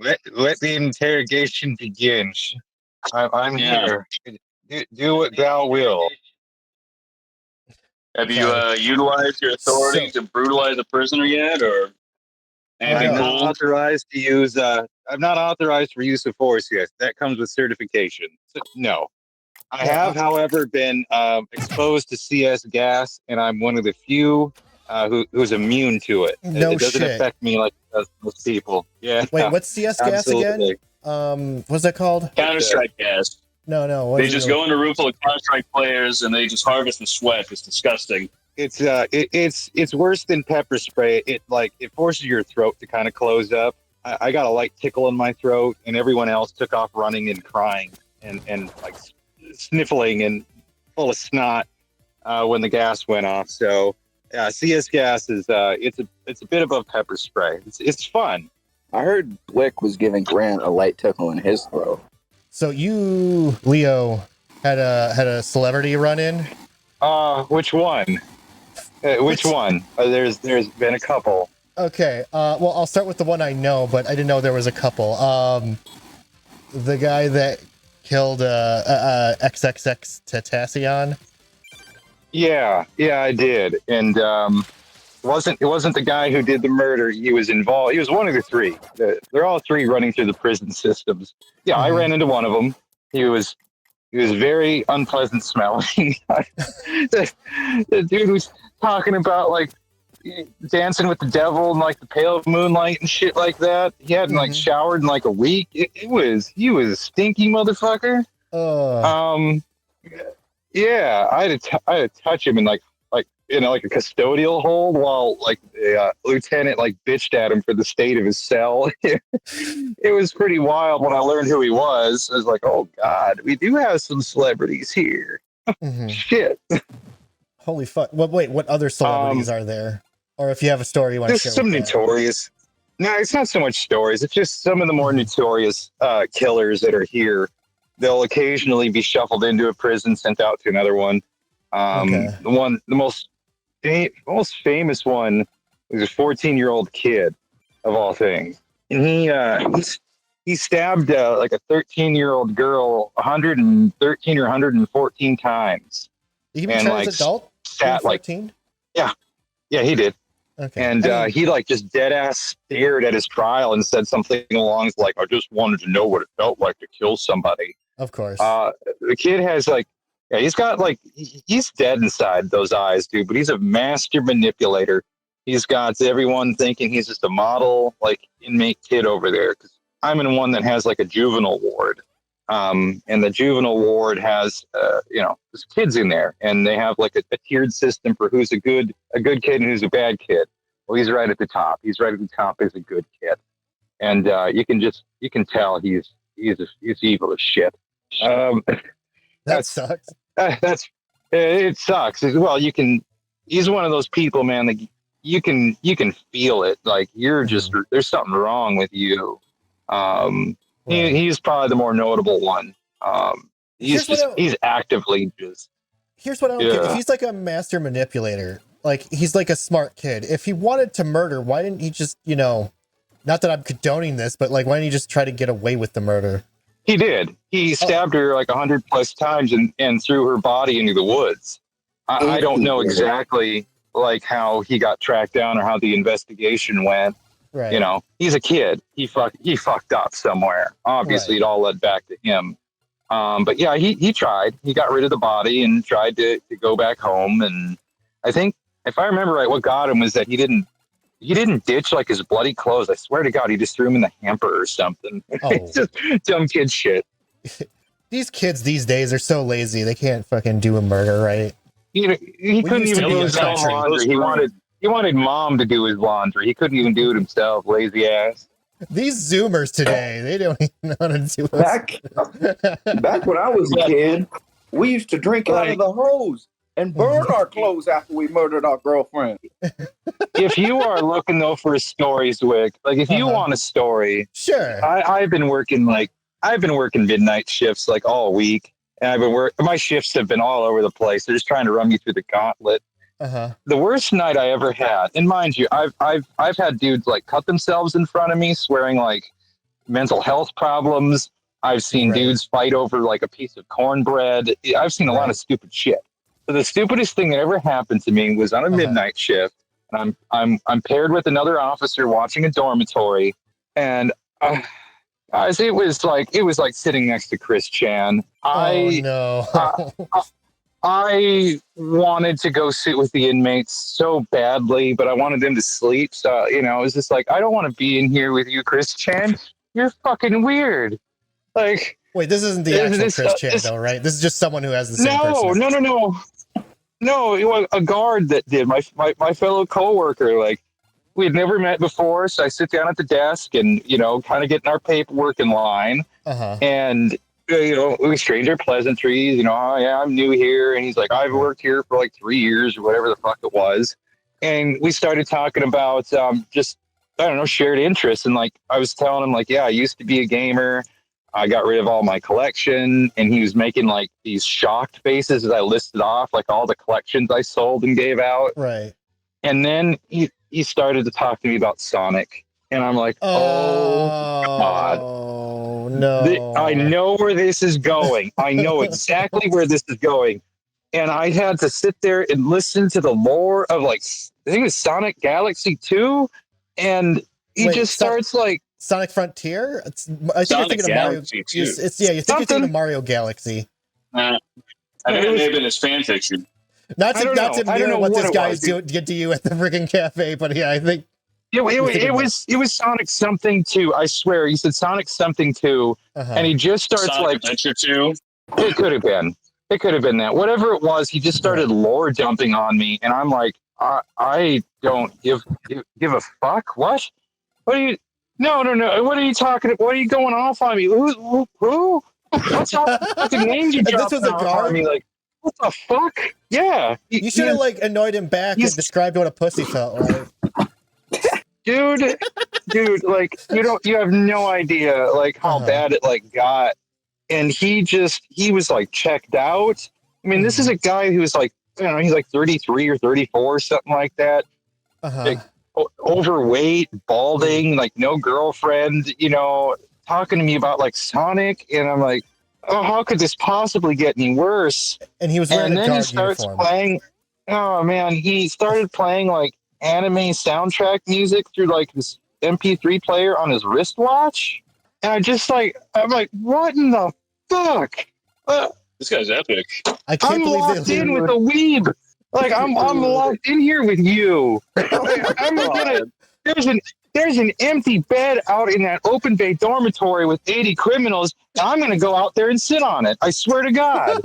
let the interrogation begin. I'm Yeah. here. Do what thou will. Have you Okay. utilized your authority to brutalize a prisoner yet, or anything I'm not cool? authorized to use. I'm not authorized for use of force yet. That comes with certification. So, no, I Yeah, have, however, been exposed to CS gas, and I'm one of the few who's immune to it. No It doesn't shit. affect me like it does most people. Yeah. Wait, what's CS gas again? Absolutely. What's that called? Counter Strike gas. No. What They is just it? go in a room full of Counter Strike players and they just harvest the sweat. It's disgusting. It's worse than pepper spray. It forces your throat to kind of close up. I got a light tickle in my throat, and everyone else took off running and crying and like sniffling and full of snot when the gas went off. So CS gas is it's a bit above pepper spray. It's fun. I heard Blick was giving Grant a light tickle in his throat. So you, Leo, had a celebrity run in? Which one? Which one? There's been a couple. Okay. Well, I'll start with the one I know, but I didn't know there was a couple. The guy that killed XXX Tentacion. Yeah, I did, and it wasn't the guy who did the murder. He was involved. He was one of the three. They're all three running through the prison systems. Yeah, I ran into one of them. He was very unpleasant smelling. the dude was talking about like dancing with the devil and like the pale moonlight and shit like that. He hadn't like showered in like a week. He was a stinky motherfucker. Yeah, I had to touch him in like like a custodial hold while like the lieutenant like bitched at him for the state of his cell. It was pretty wild when I learned who he was. I was like, oh god, we do have some celebrities here. Shit. Holy fuck! Well, wait, what other celebrities are there? Or if you have a story you want to share? There's some notorious. No, it's not so much stories. It's just some of the more notorious killers that are here. They'll occasionally be shuffled into a prison, sent out to another one. The most famous one was a 14-year-old kid, of all things, and he stabbed like a 13-year-old girl 113 or 114 times. You can be tried as adult. Sat like, yeah, he did. Okay. And he like just dead ass stared at his trial and said something along like, "I just wanted to know what it felt like to kill somebody." Of course. The kid has like, yeah, he's got like, he's dead inside those eyes, dude. But he's a master manipulator. He's got everyone thinking he's just a model like inmate kid over there. Because I'm in one that has like a juvenile ward. And the juvenile ward has, there's kids in there, and they have like a tiered system for who's a good kid and who's a bad kid. Well, he's right at the top. He's right at the top as a good kid, and you can tell he's evil as shit. That sucks. It sucks. Well, he's one of those people, man, that you can feel it. Like you're just, there's something wrong with you. He's probably the more notable one. He's actively just. Here's what I don't get. If he's like a master manipulator, like he's like a smart kid. If he wanted to murder, why didn't he just, not that I'm condoning this, but like, why didn't he just try to get away with the murder? He did. He stabbed her like 100+ times and threw her body into the woods. I don't know exactly like how he got tracked down or how the investigation went. Right. He's a kid. He fucked up somewhere. Obviously, It all led back to him. But yeah, he tried. He got rid of the body and tried to go back home. And I think, if I remember right, what got him was that he didn't ditch like his bloody clothes. I swear to God, he just threw them in the hamper or something. It's just dumb kid shit. These kids these days are so lazy. They can't fucking do a murder, right? He couldn't even do his own laundry. He wanted mom to do his laundry. He couldn't even do it himself. Lazy ass. These Zoomers today, they don't even know how to do it. Back when I was a kid, we used to drink out of the hose and burn our clothes after we murdered our girlfriend. If you are looking though for stories, Wick, like if you want a story, sure. I've been working midnight shifts like all week, and my shifts have been all over the place. They're just trying to run me through the gauntlet. The worst night I ever had, and mind you, I've had dudes like cut themselves in front of me, swearing like mental health problems. I've seen Right. dudes fight over like a piece of cornbread. I've seen a lot Right. of stupid shit. So the stupidest thing that ever happened to me was on a midnight shift, and I'm paired with another officer watching a dormitory, and guys, it was like sitting next to Chris Chan. Oh I no. I wanted to go sit with the inmates so badly, but I wanted them to sleep. So, you know, it was just like, I don't want to be in here with you, Chris Chan. You're fucking weird. Like, Wait, this isn't the actual Chris Chan, though, right? This is just someone who has the same personality. No, it was a guard that did. My fellow coworker, like, we had never met before. So I sit down at the desk and, you know, kind of getting our paperwork in line. And, you know, we exchange our pleasantries, you know, oh, yeah, I'm new here. And he's like, I've worked here for like 3 years or whatever the fuck it was. And we started talking about just, I don't know, shared interests. And like, I was telling him like, yeah, I used to be a gamer. I got rid of all my collection. And he was making like these shocked faces as I listed off, like all the collections I sold and gave out. Right. And then he started to talk to me about Sonic. And I'm like, oh God. Oh no. I know where this is going. I know exactly where this is going. And I had to sit there and listen to the lore of like, I think it was Sonic Galaxy 2. And he just starts like Sonic Frontier? I think you're thinking of Mario. You're thinking of Mario Galaxy. I think it may have been his fan fiction. Not to mirror what this guy did to you at the friggin' cafe, but yeah, I think it was Sonic something 2. I swear, he said Sonic something 2, and he just starts Sonic like Adventure 2. It could have been. It could have been that. Whatever it was, he just started lore dumping on me, and I'm like, I don't give a fuck. What? What are you? No. What are you talking? What are you going off on me? Who? What's all the fucking names you dropped on me? Like, what the fuck? Yeah. You should have like annoyed him back and described what a pussy felt like. Dude, like you have no idea like how bad it like got. And he was like checked out. I mean, this is a guy who's like, you know, he's like 33 or 34, something like that. Like, overweight, balding, like no girlfriend, you know, talking to me about like Sonic. And I'm like, oh, how could this possibly get any worse? And he was wearing a guard uniform. Playing. Oh man, he started playing like anime soundtrack music through like this MP3 player on his wristwatch. And I'm like, what in the fuck? This guy's epic. I'm locked in with the weeb. Like I'm locked in here with you. There's an empty bed out in that open bay dormitory with 80 criminals. And I'm gonna go out there and sit on it. I swear to God.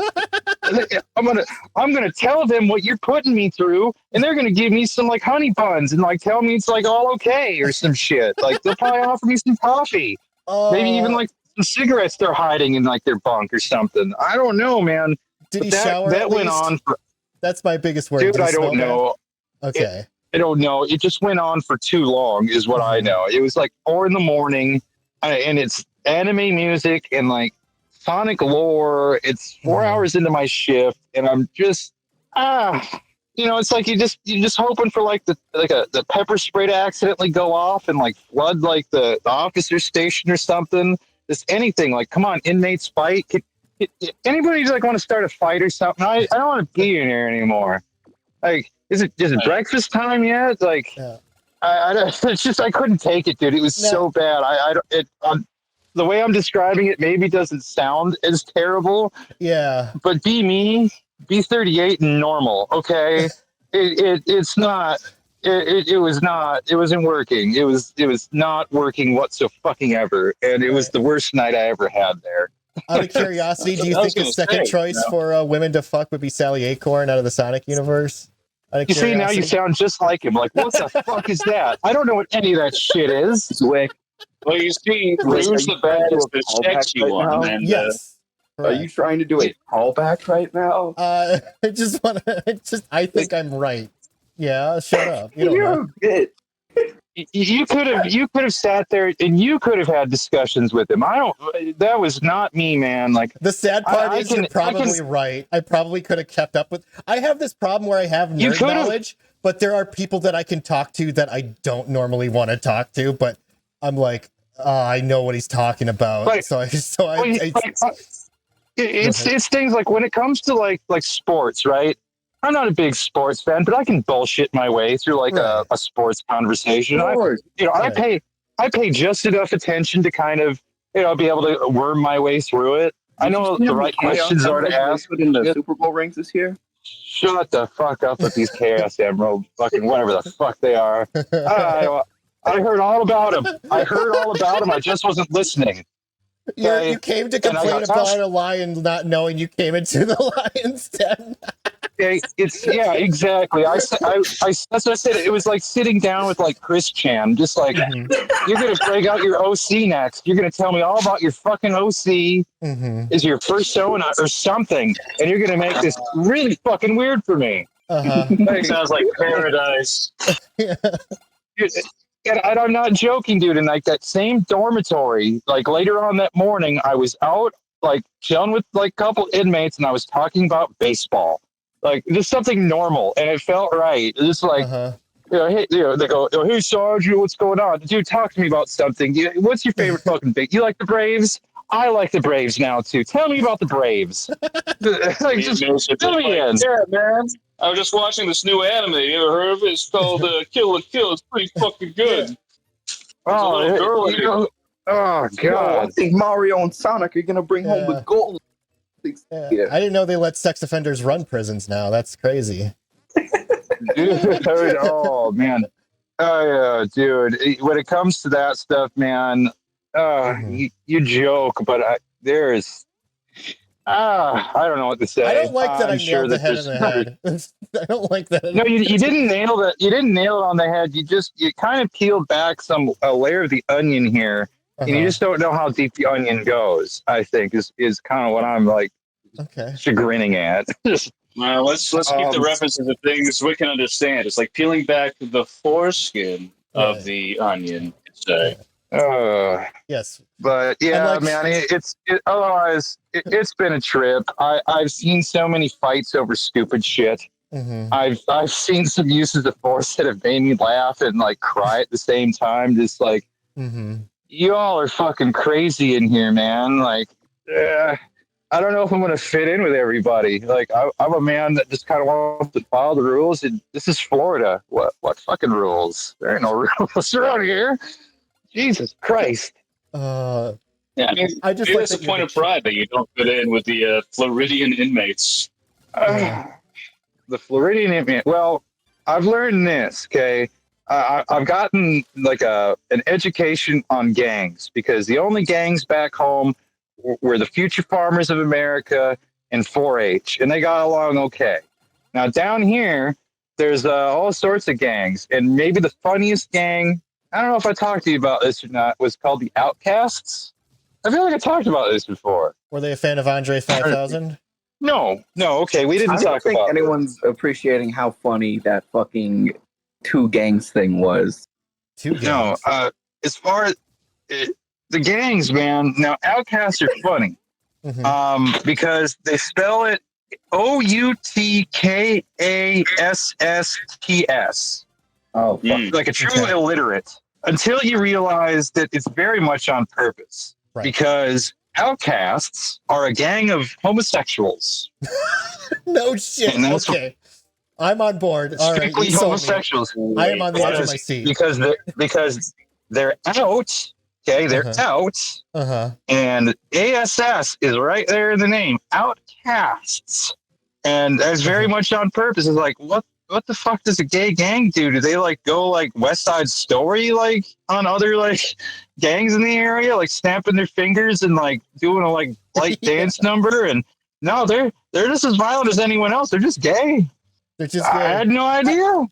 I'm gonna tell them what you're putting me through, and they're gonna give me some like honey buns and like tell me it's like all okay or some shit. Like they'll probably offer me some coffee. Maybe even like some cigarettes they're hiding in like their bunk or something. I don't know, man. Did he shower? That went on for. That's my biggest worry. Dude, I don't know. Okay. I don't know. It just went on for too long, is what I know. It was like 4 a.m, and it's anime music and like Sonic lore. It's 4 hours into my shift, and I'm just you know, it's like you're just hoping for like the pepper spray to accidentally go off and like flood like the officer station or something. Just anything. Like, come on, inmates fight. Anybody like want to start a fight or something? I don't want to be in here anymore. Like, is it breakfast time yet? Like, I it's just I couldn't take it, dude. It was so bad. The way I'm describing it maybe doesn't sound as terrible. Yeah. But be 38 and normal, okay? It's not. It was not. It wasn't working. It was not working whatsoever, and it was the worst night I ever had there. Out of curiosity, do you think a second choice for women to fuck would be Sally Acorn out of the Sonic universe? You see, now you sound just like him. Like, what the fuck is that? I don't know what any of that shit is. Well, you see, who's the best, the sexy one? And, yes. Are you trying to do a callback right now? I think I'm right. Yeah, shut up. You don't You're know. a bit. You could have sat there and you could have had discussions with him. That was not me, man. Like, the sad part is you're probably right. I probably could have kept up with. I have this problem where I have nerd knowledge, but there are people that I can talk to that I don't normally want to talk to. But I'm like, I know what he's talking about. Like, it's things like when it comes to like sports, right? I'm not a big sports fan, but I can bullshit my way through like a sports conversation. I pay just enough attention to kind of be able to worm my way through it. I know the right questions are to ask. In the Super Bowl rings this year. Shut the fuck up with these Chaos Emerald fucking whatever the fuck they are. I heard all about them. I just wasn't listening. You came to complain about a lion not knowing you came into the lion's den. Exactly. That's what I said. It was like sitting down with like Chris Chan, just like you're gonna break out your OC next. You're gonna tell me all about your fucking OC is your persona or something, and you're gonna make this really fucking weird for me. Sounds like paradise. And I'm not joking, dude. And like that same dormitory, like later on that morning, I was out like chilling with like a couple inmates, and I was talking about baseball. Like just something normal, and it felt right. It's like, hey, they go, hey, Sarge, what's going on? Dude, talk to me about something. What's your favorite fucking thing? You like the Braves? I like the Braves now too. Tell me about the Braves. Like, just fill me in. Yeah, man. I was just watching this new anime. You ever heard of it? It's called Kill la Kill. It's pretty fucking good. Oh God! I think Mario and Sonic are gonna bring home the gold. I didn't know they let sex offenders run prisons now. That's crazy. Dude, oh man, dude. When it comes to that stuff, man, you joke, but I don't know what to say. I don't like that I nailed the head on the head. I don't like that. No, you didn't nail that. You didn't nail it on the head. You kind of peeled back a layer of the onion here, and you just don't know how deep the onion goes. I think is kind of what I'm like chagrining at. Well, let's keep the references of things we can understand. It's like peeling back the foreskin of the onion. Say. Yes, but yeah, man, otherwise it's been a trip. I've seen so many fights over stupid shit. I've seen some uses of force that have made me laugh and like cry at the same time. Just like you all are fucking crazy in here, man. Like, I don't know if I'm gonna fit in with everybody. Like, I'm a man that just kind of wants to follow the rules. And this is Florida. What fucking rules? There ain't no rules around here. Jesus Christ. Yeah, I mean, I just like a point of pride that you don't fit in with the Floridian inmates. The Floridian inmate. Well, I've learned this, okay? I've gotten like an education on gangs because the only gangs back home were the Future Farmers of America and 4-H, and they got along okay. Now, down here, there's all sorts of gangs, and maybe the funniest gang, I don't know if I talked to you about this or not, was called the Outcasts. I feel like I talked about this before. Were they a fan of Andre 5000? No, okay, we didn't talk about it. I don't think anyone's appreciating how funny that fucking two gangs thing was. Two gangs? No, as far as the gangs, man, now Outcasts are funny because they spell it Outkassts. Oh, like a true illiterate, until you realize that it's very much on purpose. Right. Because outcasts are a gang of homosexuals. No shit. Okay. I'm on board. All right. Homosexuals. I am on the edge of my seat. Because they're out. Okay, they're out. And ASS is right there in the name. Outcasts. And that's very much on purpose. It's like, what the fuck does a gay gang do? Do they like go like West Side Story like on other like gangs in the area, like snapping their fingers and like doing a like light dance number? And no, they're just as violent as anyone else. They're just gay. They're just gay. I had no idea.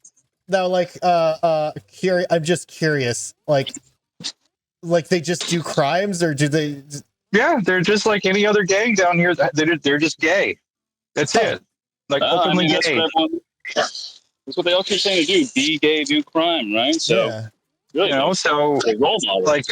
Now, like, I'm just curious. Like they just do crimes, or do they? Yeah, they're just like any other gang down here. They're just gay. That's it. Like openly gay. That's what they all keep saying to do: be gay, do crime, right? So, really, like,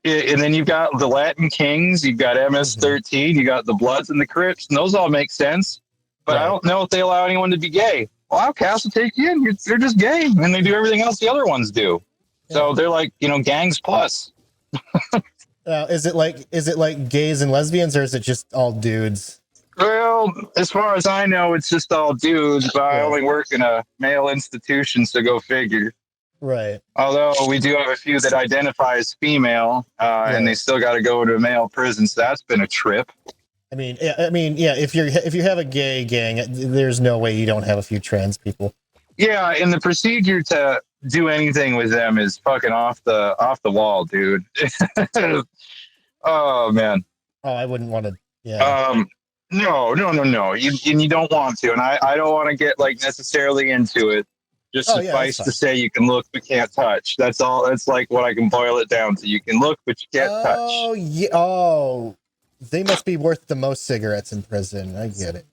and then you've got the Latin Kings, you've got MS-13, you got the Bloods and the Crips, and those all make sense. But I don't know if they allow anyone to be gay. Well, Outcasts will take you in. They're just gay, and they do everything else the other ones do. So they're like, gangs plus. Is it like gays and lesbians, or is it just all dudes? Well, as far as I know, it's just all dudes, but I only work in a male institution, so go figure. Right. Although we do have a few that identify as female, and they still got to go to a male prison, so that's been a trip. I mean, yeah. If you have a gay gang, there's no way you don't have a few trans people. Yeah, and the procedure to do anything with them is fucking off the wall, dude. Oh man. Oh, I wouldn't want to. Yeah. No. You don't want to, and I don't want to get like necessarily into it. Just suffice to say, you can look but can't touch. That's all. That's like what I can boil it down to. You can look but you can't touch. Oh yeah. Oh, they must be worth the most cigarettes in prison. I get it.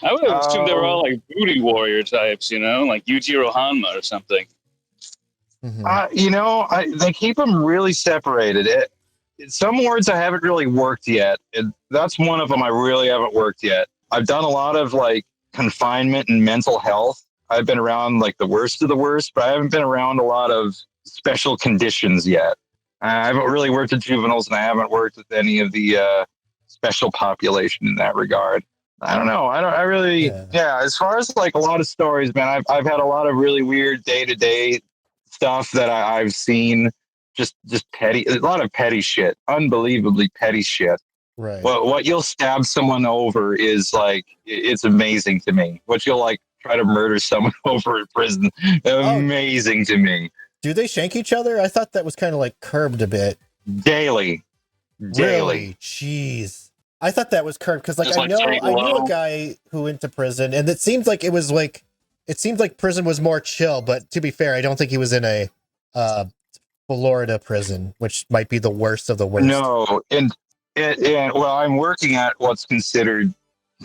I would have assumed they were all like booty warrior types, like Yujiro Hanma or something. Mm-hmm. They keep them really separated. Some words I haven't really worked yet. That's one of them I really haven't worked yet. I've done a lot of like confinement and mental health. I've been around like the worst of the worst, but I haven't been around a lot of special conditions yet. I haven't really worked with juveniles, and I haven't worked with any of the special population in that regard. I don't know. I really, as far as like a lot of stories, man, I've had a lot of really weird day-to-day stuff that I've seen. Just petty, a lot of petty shit, unbelievably petty shit. Right. Well, what you'll stab someone over is like, it's amazing to me. What you'll like try to murder someone over in prison, amazing to me. Do they shank each other? I thought that was kind of like curbed a bit. Daily. Really? Jeez. I thought that was curbed because I knew a guy who went to prison, and it seemed like prison was more chill. But to be fair, I don't think he was in a Florida prison, which might be the worst of the worst. No, and I'm working at what's considered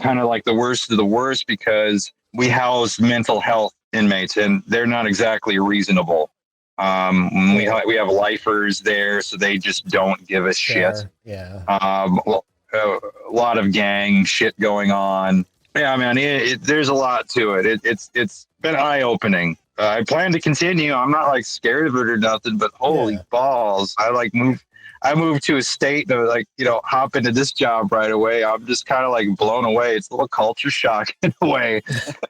kind of like the worst of the worst because we house mental health inmates, and they're not exactly reasonable. We have lifers there, so they just don't give a shit. Yeah. A lot of gang shit going on. Yeah, man, there's a lot to it. It's been eye-opening. I plan to continue. I'm not like scared of it or nothing, but holy balls. I moved to a state to hop into this job right away. I'm just kind of like blown away. It's a little culture shock in a way.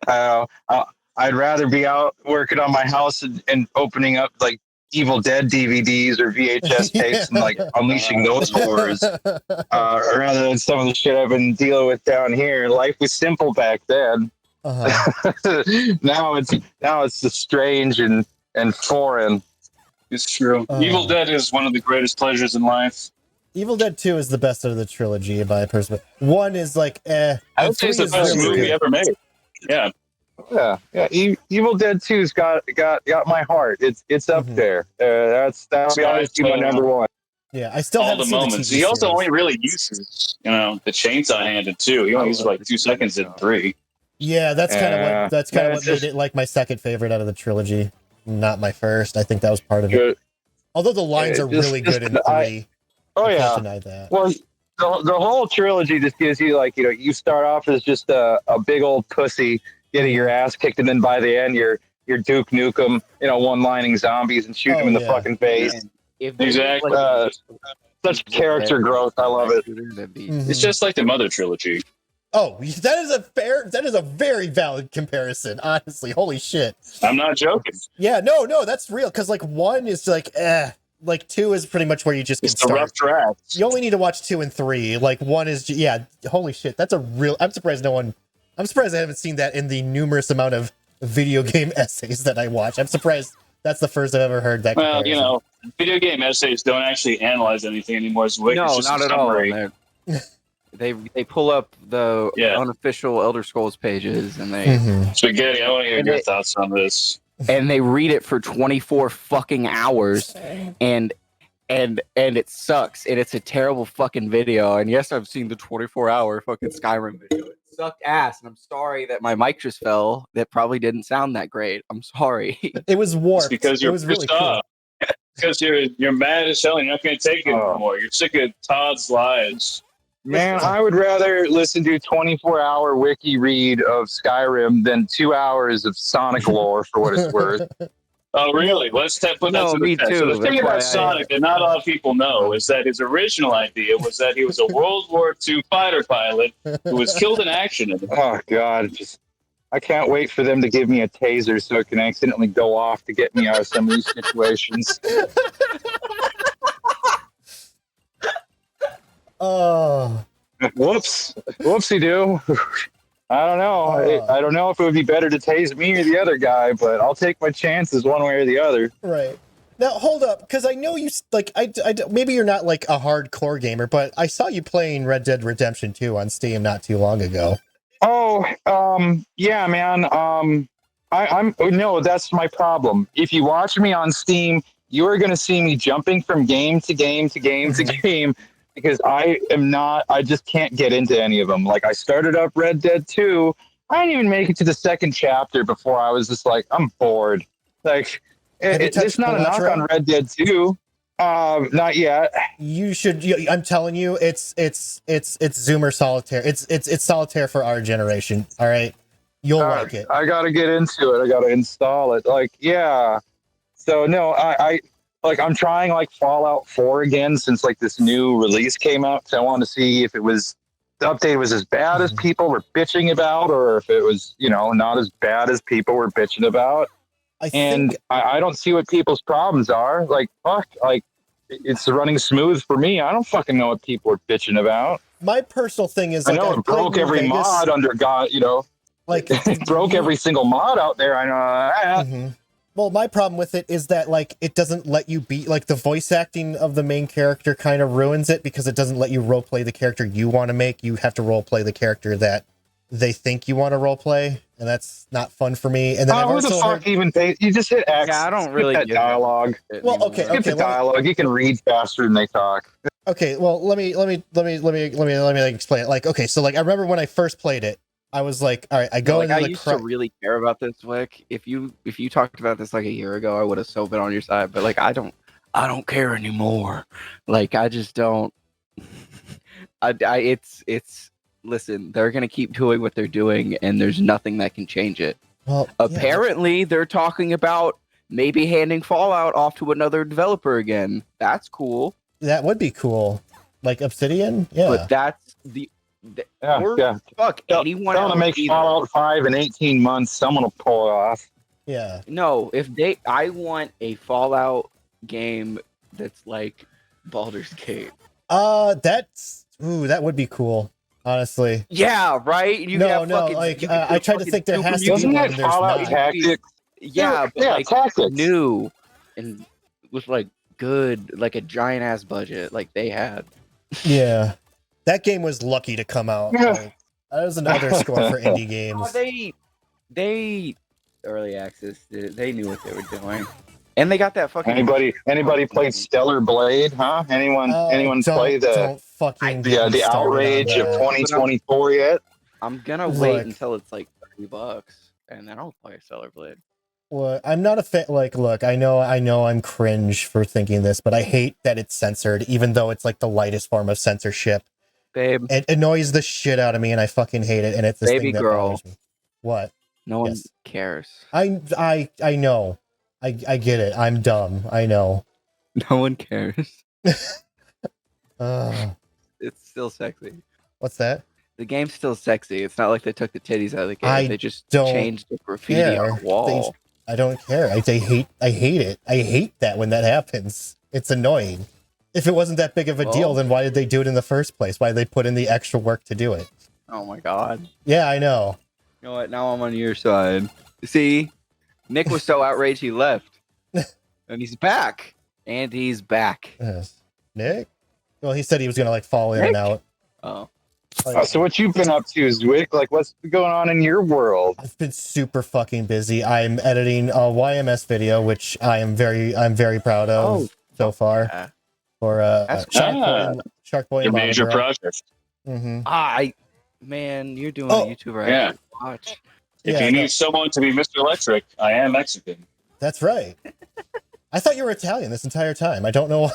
I'd rather be out working on my house and opening up like Evil Dead DVDs or VHS tapes and like unleashing those horrors rather than some of the shit I've been dealing with down here. Life was simple back then. Now it's just strange and foreign. It's true. Evil Dead is one of the greatest pleasures in life. Evil Dead 2 is the best of the trilogy by person. 1 is like I would say it's the best movie ever made. Yeah. Yeah. Evil Dead 2's got my heart. It's up there. That'll be honestly my number one. Yeah, I still haven't seen the moments. He also only really uses, the chainsaw handed too. He only uses like 2 seconds in 3. Yeah, that's kind of what made it like my second favorite out of the trilogy, not my first. I think that was part of it. Although the lines are really good in 3. Can't deny that. Well, the whole trilogy just gives you you start off as just a big old pussy getting your ass kicked, and then by the end you're Duke Nukem, one-lining zombies and shoot them in the fucking face. Exactly. Such character growth. I love it. It's just like the Mother trilogy. Oh, that is a very valid comparison, honestly. Holy shit. I'm not joking. Yeah, no, that's real. Because 1 is like 2 is pretty much where you just can start. The rough draft. You only need to watch 2 and 3. 1 is holy shit. That's a real. I'm surprised I haven't seen that in the numerous amount of video game essays that I watch. I'm surprised that's the first I've ever heard that. Well, video game essays don't actually analyze anything anymore. No, not at all. They pull up the unofficial Elder Scrolls pages and they Spaghetti. I want to hear your thoughts on this. And they read it for 24 fucking hours, and it sucks, and it's a terrible fucking video. And yes, I've seen the 24-hour fucking Skyrim video. It sucked ass, and I'm sorry that my mic just fell. That probably didn't sound that great. I'm sorry. It was warped. It's because you're really cool. Because you're mad as hell and you're not going to take it anymore. You're sick of Todd's lies. Man, I would rather listen to a 24-hour wiki read of Skyrim than 2 hours of Sonic lore for what it's worth. Oh, really? Let's put that to the test. So the thing about Sonic that not a lot of people know is that his original idea was that he was a World War II fighter pilot who was killed in action. Oh God, I can't wait for them to give me a taser so it can accidentally go off to get me out of some of these situations. Oh. Whoopsie-doo. I don't know. I don't know if it would be better to tase me or the other guy, but I'll take my chances one way or the other. Right. Now, hold up, because I know you, like, maybe you're not, like, a hardcore gamer, but I saw you playing Red Dead Redemption 2 on Steam not too long ago. Oh, yeah, man. No, that's my problem. If you watch me on Steam, you are going to see me jumping from game to game to game to game, because I just can't get into any of them. Like, I started up Red Dead 2. I didn't even make it to the second chapter before I was just like, I'm bored. Like, it's not a knock on Red Dead 2. Not yet. You should. I'm telling you, it's Zoomer Solitaire. It's Solitaire for our generation. All right, you'll like it. I gotta get into it. I gotta install it. Like, yeah. So no, I'm trying like Fallout 4 again since like this new release came out. So I wanted to see if the update was as bad as people were bitching about, or if it was, not as bad as people were bitching about. I don't see what people's problems are. Like, fuck, like, it's running smooth for me. I don't fucking know what people are bitching about. My personal thing is, I know it broke every mod under God, like it broke every single mod out there. I know that. Well, my problem with it is that, like, it doesn't let you be, like, the voice acting of the main character kind of ruins it because it doesn't let you roleplay the character you want to make. You have to roleplay the character that they think you want to roleplay, and that's not fun for me. And then who the fuck even pays? You just hit X. Yeah, I don't really get that dialogue. Well, okay, skip the dialogue. You can read faster than they talk. Okay, well, let me explain it. Like, okay, so like I remember when I first played it, I was like, all right, I go into I used to really care about this, Wick. If you talked about this like a year ago, I would have so been on your side. But like, I don't care anymore. Like, I just don't. Listen, they're gonna keep doing what they're doing, and there's nothing that can change it. Well, apparently, they're talking about maybe handing Fallout off to another developer again. That's cool. That would be cool, like Obsidian. Yeah, but that's fuck anyone. I want to make Fallout 5 in 18 months. Someone will pull it off. Yeah. No, I want a Fallout game that's like Baldur's Gate. That would be cool. Honestly. Yeah, right? I tried to think there has to be one. Fallout Tactics? Yeah, but like Tactics. New and with like good, like a giant ass budget like they had. Yeah. That game was lucky to come out. Like, that was another score for indie games. Oh, they early access, they knew what they were doing. And they got that fucking anybody played Stellar Blade, huh? Anyone play the outrage of 2024 yet? I'm gonna wait until it's like $30 and then I'll play Stellar Blade. Well, I'm not a fan. Like, look, I know I'm cringe for thinking this, but I hate that it's censored, even though it's like the lightest form of censorship. Babe, it annoys the shit out of me, and I fucking hate it. And it's this baby thing that girl. bothers me. What? No one cares. I know. I get it. I'm dumb. I know. No one cares. It's still sexy. What's that? The game's still sexy. It's not like they took the titties out of the game. They just changed the graffiti on the wall. I don't care. I hate it. I hate that when that happens. It's annoying. If it wasn't that big of a deal, then why did they do it in the first place? Why did they put in the extra work to do it? Oh my god. Yeah, I know. You know what? Now I'm on your side. See? Nick was so outraged he left. And he's back. And he's back. Yes. Nick? Well, he said he was going to like fall in and out. Oh. So what you've been up to, Zwick? Like, what's going on in your world? I've been super fucking busy. I'm editing a YMS video, which I'm very proud of so far. Yeah. For Shark Boy. Your major project. Man, you're doing a YouTuber. Yeah. Watch. If you need someone to be Mr. Electric, I am Mexican. That's right. I thought you were Italian this entire time. I don't know.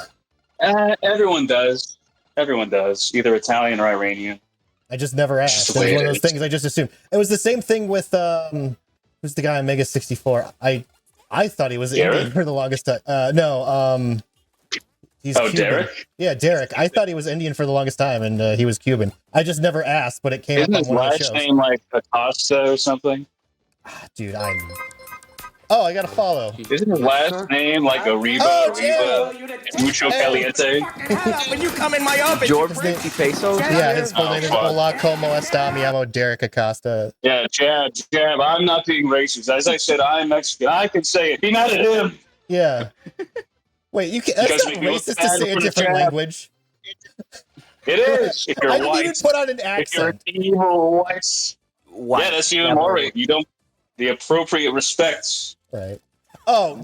Everyone does. Everyone does. Either Italian or Iranian. I just never asked. It was one of those things I just assumed. It was the same thing with who's the guy on Mega 64? I thought he was Indian for the longest time. No, he's Cuban. Derek? Yeah, Derek. I thought he was Indian for the longest time, and he was Cuban. I just never asked, but it came up on one of the shows. Isn't his last name like Acosta or something? Dude, I got to follow. Isn't his last name like Arriba, Mucho Caliente? When you come in my office, George Peso? Yeah, his full name is Hola Como Esta, Me llamo Derek Acosta. Yeah, Jab. I'm not being racist. As I said, I'm Mexican. I can say it. Be mad at him. Yeah. Wait, that's not racist to say a different language. It is. If you're I white. didn't even put on an accent. If you're evil white. Yeah, that's even more right. You don't the appropriate respects. Right. Oh,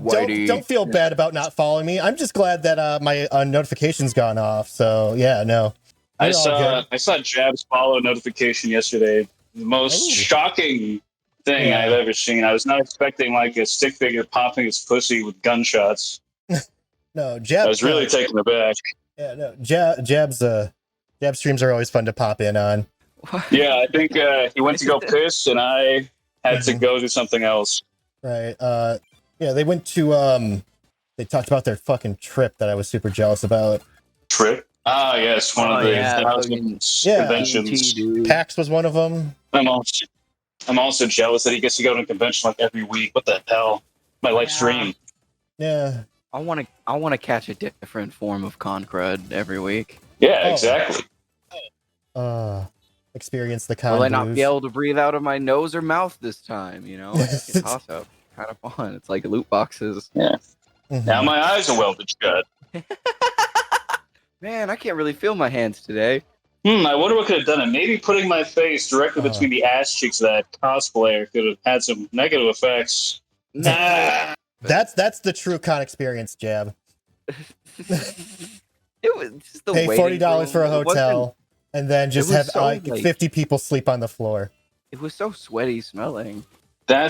don't feel bad about not following me. I'm just glad that my notification's gone off. So yeah, no. I saw Jab's follow notification yesterday. The most shocking thing I've ever seen. I was not expecting like a stick figure popping his pussy with gunshots. No, Jab. I was really taken aback. Yeah, no, Jab's streams are always fun to pop in on. Yeah, I think he went to go piss, and I had to go do something else. Right. Yeah, they went to they talked about their fucking trip that I was super jealous about. Trip? Ah, yes, one of the conventions. PAX was one of them. I'm also jealous that he gets to go to a convention like every week. What the hell? My life's dream. Yeah. I want to catch a different form of con crud every week. Yeah, exactly. Experience the con. Will I not be able to breathe out of my nose or mouth this time? You know, it's a toss up. Kind of fun. It's like loot boxes. Yeah. Mm-hmm. Now my eyes are welded shut. Man, I can't really feel my hands today. I wonder what could have done it. Maybe putting my face directly between the ass cheeks of that cosplayer could have had some negative effects. Nah. That's the true con experience, Jab. It was just the pay $40 for a hotel, and then just have 50 people sleep on the floor. It was so sweaty smelling. No.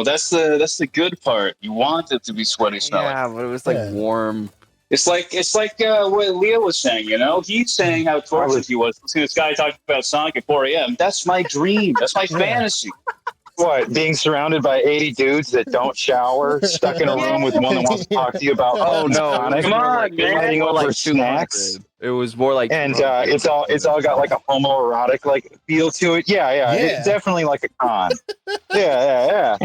That's the good part. You want it to be sweaty smelling. Yeah, but it was like warm. It's like what Leo was saying. You know, he's saying how tortured he was. See this guy talking about Sonic at 4 a.m. That's my dream. That's my fantasy. What, being surrounded by 80 dudes that don't shower, stuck in a room with one that wants to talk to you about Sonic? Come on, fighting over snacks. It was more like, and it's all got like a homoerotic like feel to it. Yeah. It's definitely like a con. Yeah.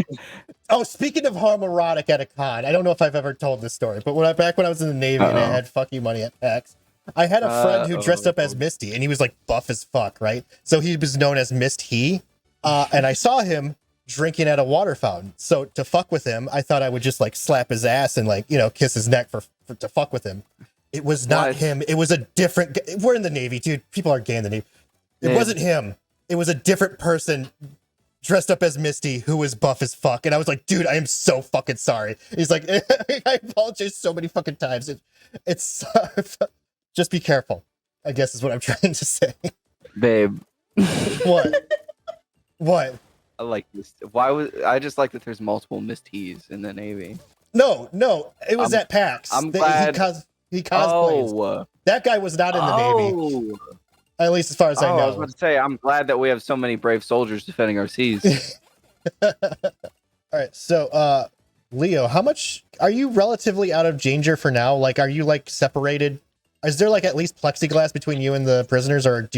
Oh, speaking of homoerotic at a con, I don't know if I've ever told this story, but back when I was in the Navy and I had fuck you money at PAX, I had a friend who dressed up as Misty, and he was like buff as fuck, right? So he was known as Mist He. And I saw him drinking at a water fountain. So to fuck with him, I thought I would just like slap his ass and like, you know, kiss his neck to fuck with him. It was not him. It was a different. We're in the Navy, dude. People are gay in the Navy. It wasn't him. It was a different person dressed up as Misty who was buff as fuck. And I was like, dude, I am so fucking sorry. He's like, I apologize so many fucking times. It's just be careful, I guess is what I'm trying to say. Babe. What? I like this. I just like that there's multiple Misties in the Navy. No, it was at PAX. I'm glad he cosplays. That guy was not in the Navy. At least as far as I know. I was about to say, I'm glad that we have so many brave soldiers defending our seas. All right, so Leo, how much are you relatively out of danger for now? Like, are you like separated? Is there like at least plexiglass between you and the prisoners, or have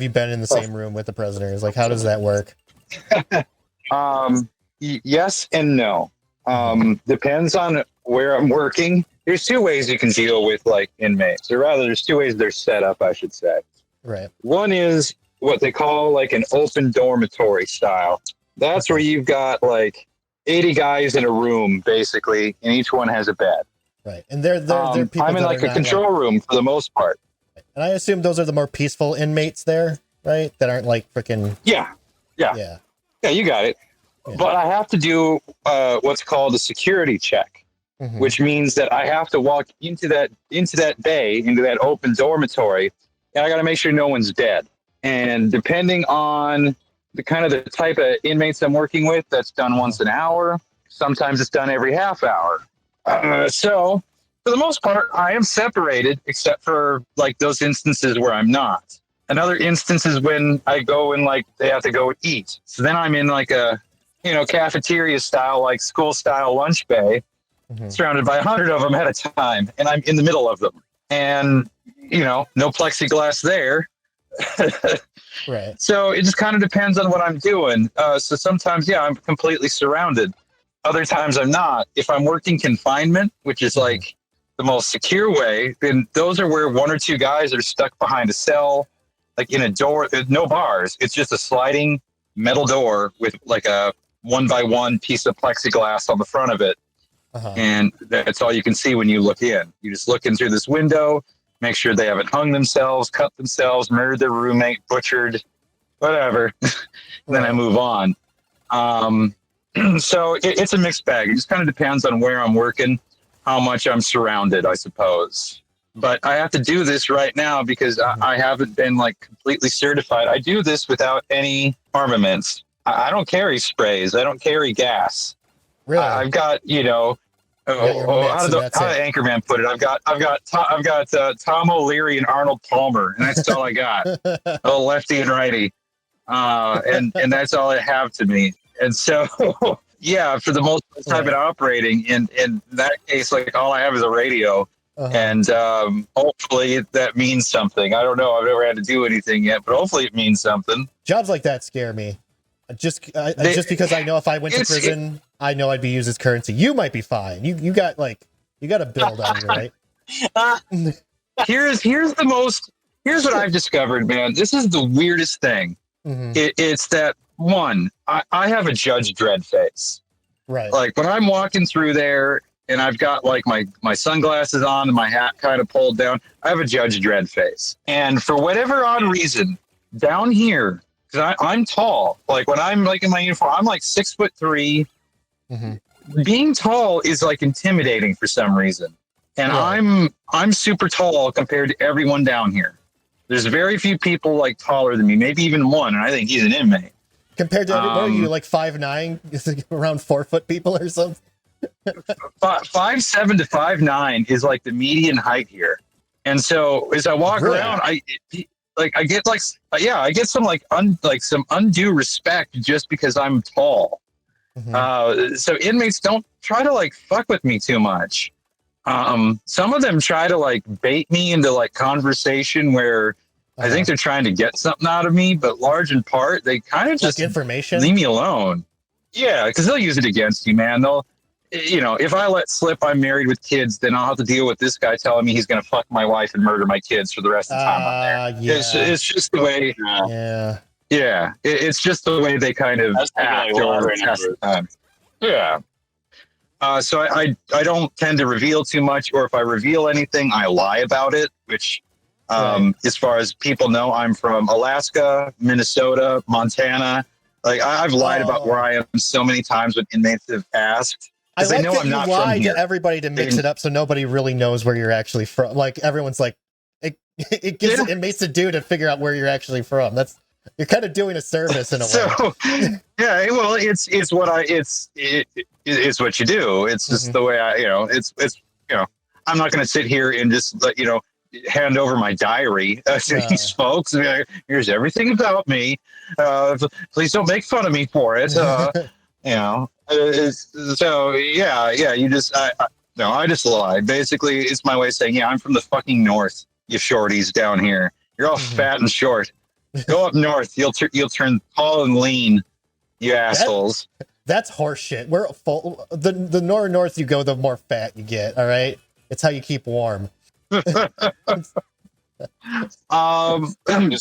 you been in the same room with the prisoners? Like, how does that work? Yes and no. Depends on where I'm working. There's two ways you can deal with like inmates, or rather there's two ways they're set up, I should say. Right. One is what they call like an open dormitory style. That's where you've got like 80 guys in a room basically, and each one has a bed. Right. And they're people. I'm in like a control room for the most part. And I assume those are the more peaceful inmates there, right? That aren't like freaking. Yeah, you got it. Yeah. But I have to do what's called a security check, which means that I have to walk into that bay, into that open dormitory, and I got to make sure no one's dead. And depending on the type of inmates I'm working with, that's done once an hour. Sometimes it's done every half hour. So for the most part, I am separated, except for like those instances where I'm not. Another instance is when I go and like they have to go eat. So then I'm in like a cafeteria style, like school style lunch bay, surrounded by 100 of them at a time, and I'm in the middle of them, and no plexiglass there. Right. So it just kind of depends on what I'm doing. So sometimes, I'm completely surrounded. Other times I'm not. If I'm working confinement, which is like the most secure way, then those are where one or two guys are stuck behind a cell, like in a door. There's no bars. It's just a sliding metal door with like a 1x1 piece of plexiglass on the front of it. And that's all you can see when you look in. You just look in through this window, make sure they haven't hung themselves, cut themselves, murdered their roommate, butchered, whatever. Then I move on. So it's a mixed bag. It just kind of depends on where I'm working, how much I'm surrounded, I suppose. But I have to do this right now because I haven't been like completely certified. I do this without any armaments. I don't carry sprays. I don't carry gas. Really? I've got, how did Anchorman put it? I've got Tom O'Leary and Arnold Palmer, and that's all I got. Oh, lefty and righty, and that's all I have to me. And so, for the most part, I've been operating. In that case, like all I have is a radio, and hopefully that means something. I don't know. I've never had to do anything yet, but hopefully it means something. Jobs like that scare me. Just because I know if I went to prison, I know I'd be used as currency. You might be fine. You got a build on you, right? Here's what I've discovered, man. This is the weirdest thing. It's that one, I have a Judge Dredd face. Right. Like when I'm walking through there and I've got like my sunglasses on and my hat kind of pulled down, I have a Judge Dredd face. And for whatever odd reason, down here, because I'm tall. Like when I'm like in my uniform, I'm like 6'3". Being tall is like intimidating for some reason, and I'm super tall compared to everyone down here. There's very few people like taller than me, maybe even one, and I think he's an inmate. Compared to what are you, like 5'9", around 4 foot people or something? 5'7" to 5'9" is like the median height here, and so as I walk around, I get some undue respect just because I'm tall. So inmates don't try to like fuck with me too much. Some of them try to like bait me into like conversation where I think they're trying to get something out of me, but large in part, they kind of just information. Leave me alone. Yeah, because they'll use it against you, man. They'll, if I let slip I'm married with kids, then I'll have to deal with this guy telling me he's going to fuck my wife and murder my kids for the rest of the time I'm there. It's just the way. It's just the way they kind of act over time. Yeah. So I don't tend to reveal too much, or if I reveal anything, I lie about it, which as far as people know, I'm from Alaska, Minnesota, Montana. Like I've lied about where I am so many times when inmates have asked. I like know that I'm you not lie from here. to everybody to mix it up so nobody really knows where you're actually from. Like everyone's like, it gives inmates to do to figure out where you're actually from. You're kind of doing a service in a way. Well, it's what you do. It's just the way I'm not going to sit here and just let hand over my diary to these folks. And be like, here's everything about me. Please don't make fun of me for it. You just I just lie. Basically, it's my way of saying, I'm from the fucking north. You shorties down here, you're all fat and short. Go up north, you'll turn tall and lean. You assholes. That's horseshit. We're full. The more north you go, the more fat you get. All right, it's how you keep warm. It's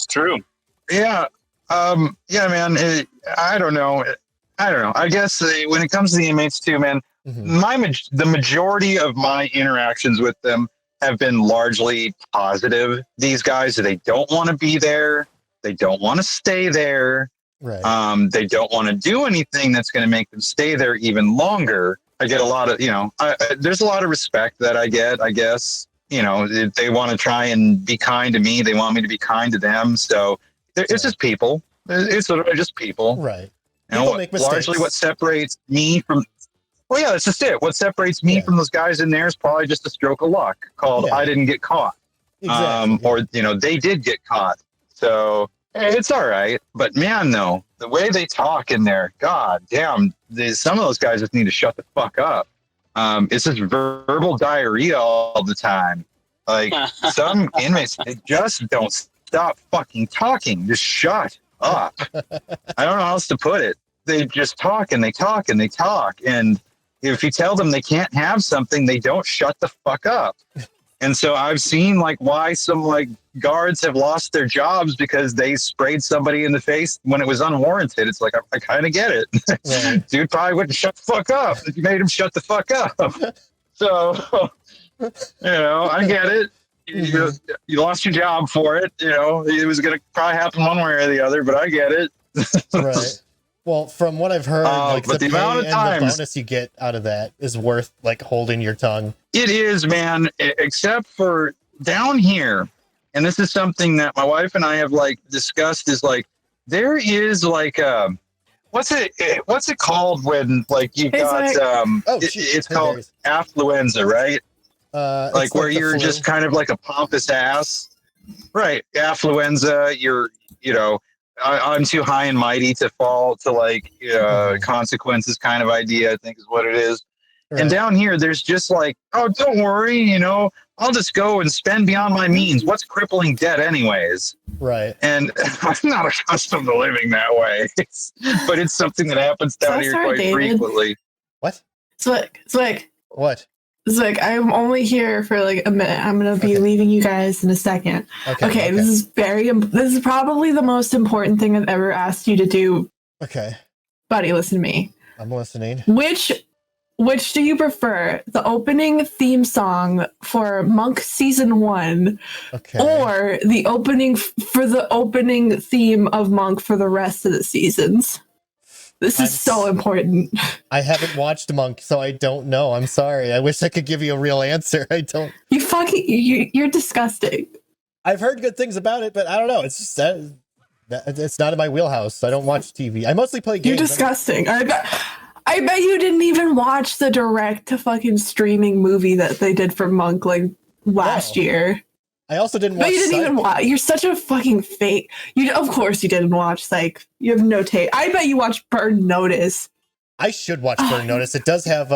true. Yeah. Man. I don't know. I guess when it comes to the inmates too, man, the majority of my interactions with them have been largely positive. These guys, they don't want to be there. They don't want to stay there. Right. They don't want to do anything that's going to make them stay there even longer. I get a lot of, there's a lot of respect that I get, I guess. They want to try and be kind to me. They want me to be kind to them. So it's just people. It's literally just people. Right. People make mistakes. Largely what separates me from... Well, yeah, that's just it. What separates me from those guys in there is probably just a stroke of luck called I didn't get caught. Exactly. Or, they did get caught. So it's all right. But man, though, the way they talk in there, god damn, some of those guys just need to shut the fuck up. It's just verbal diarrhea all the time. Like some inmates, they just don't stop fucking talking. Just shut up. I don't know how else to put it. They just talk and they talk and they talk. And if you tell them they can't have something, they don't shut the fuck up. And so I've seen like why some like guards have lost their jobs because they sprayed somebody in the face when it was unwarranted. It's like, I kind of get it. Right. Dude probably wouldn't shut the fuck up if you made him shut the fuck up. So, you know, I get it. You lost your job for it. You know, it was going to probably happen one way or the other, but I get it. Right. Well, from what I've heard, like but the amount of times, the bonus you get out of that is worth like holding your tongue. It is, man, except for down here. And this is something that my wife and I have like discussed is like, there is like, what's it called when like you got, it's called affluenza, right? Like where you're just kind of like a pompous ass, right? Affluenza, I'm too high and mighty to fall to like consequences kind of idea, I think is what it is. Right. And down here, there's just like, oh, don't worry, you know, I'll just go and spend beyond my means. What's crippling debt anyways? Right. And I'm not accustomed to living that way. But it's something that happens down here quite frequently. What? Zwick. What? Zwick, I'm only here for like a minute. I'm going to be leaving you guys in a second. Okay. This is probably the most important thing I've ever asked you to do. Okay. Buddy, listen to me. I'm listening. Which do you prefer? The opening theme song for Monk Season 1 or the opening theme of Monk for the rest of the seasons? This is so important. I haven't watched Monk, so I don't know. I'm sorry. I wish I could give you a real answer. I don't. You're disgusting. I've heard good things about it, but I don't know. It's just it's not in my wheelhouse. I don't watch TV. I mostly play games. You're disgusting. I bet you didn't even watch the direct to fucking streaming movie that they did for Monk like last year. I also didn't watch. But you didn't even watch. You're such a fucking fake. Of course you didn't watch Psych. You have no taste. I bet you watched Burn Notice. I should watch Burn Notice. It does have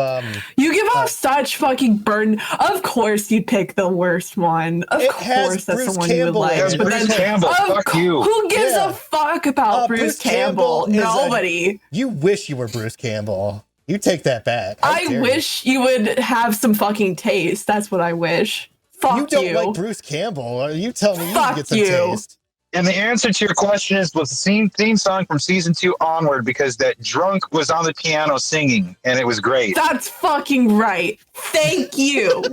You give off such fucking burn. Of course you'd pick the worst one. Of course that's Bruce the one Campbell you would like. Bruce Campbell. Fuck you. Who gives a fuck about Bruce Campbell? Nobody. You wish you were Bruce Campbell. You take that back. I wish you would have some fucking taste. That's what I wish. Fuck you. You don't like Bruce Campbell. You tell me you can get some taste. And the answer to your question is was the theme song from season 2 onward because that drunk was on the piano singing and it was great. That's fucking right. Thank you.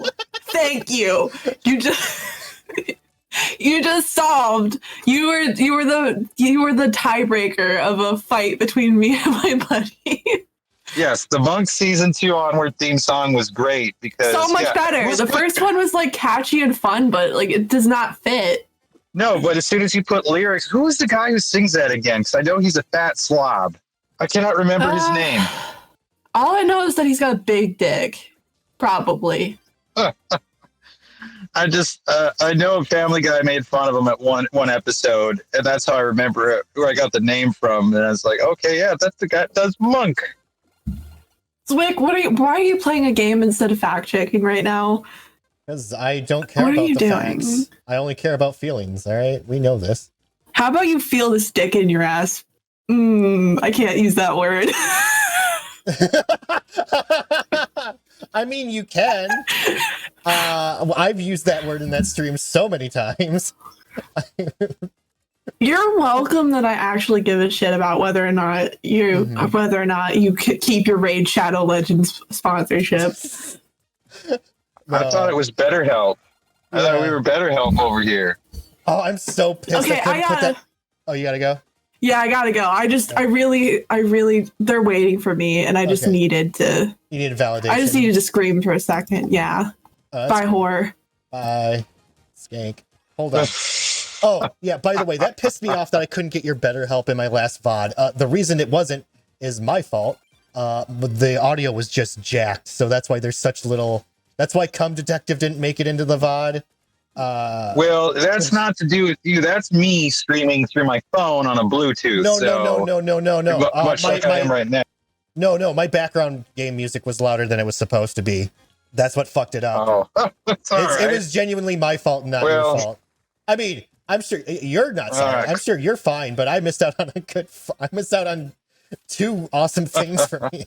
Thank you. You just solved. You were the tiebreaker of a fight between me and my buddy. Yes, the Monk season 2 onward theme song was great because so much better. The first one was like catchy and fun, but like it does not fit. No, but as soon as you put lyrics, who is the guy who sings that again? Because I know he's a fat slob. I cannot remember his name. All I know is that he's got a big dick. Probably. I know Family Guy made fun of him at one episode, and that's how I remember it, where I got the name from. And I was like, okay, yeah, that's the guy that does Monk. Zwick, why are you playing a game instead of fact checking right now? Because I don't care about the facts. I only care about feelings, all right? We know this. How about you feel this dick in your ass? I can't use that word. I mean, you can. I've used that word in that stream so many times. You're welcome that I actually give a shit about whether or not you keep your Raid Shadow Legends sponsorship. I thought it was BetterHelp. I thought we were BetterHelp over here. Oh, I'm so pissed. Okay, I gotta... put that... Oh, you gotta go? Yeah, I gotta go. I really, they're waiting for me, and I just needed to... You needed validation. I just needed to scream for a second, yeah. Bye, whore. Bye, skank. Hold on. Oh, yeah, by the way, that pissed me off that I couldn't get your BetterHelp in my last VOD. The reason it wasn't is my fault. The audio was just jacked, so that's why there's such little... That's why Cum Detective didn't make it into the VOD. Well, that's not to do with you. That's me streaming through my phone on a Bluetooth. No. Much like I am right now. No. My background game music was louder than it was supposed to be. That's what fucked it up. Oh, that's all right. It was genuinely my fault, not your fault. I mean, I'm sure you're not sorry. Right. I'm sure you're fine, but I missed out on I missed out on two awesome things from you.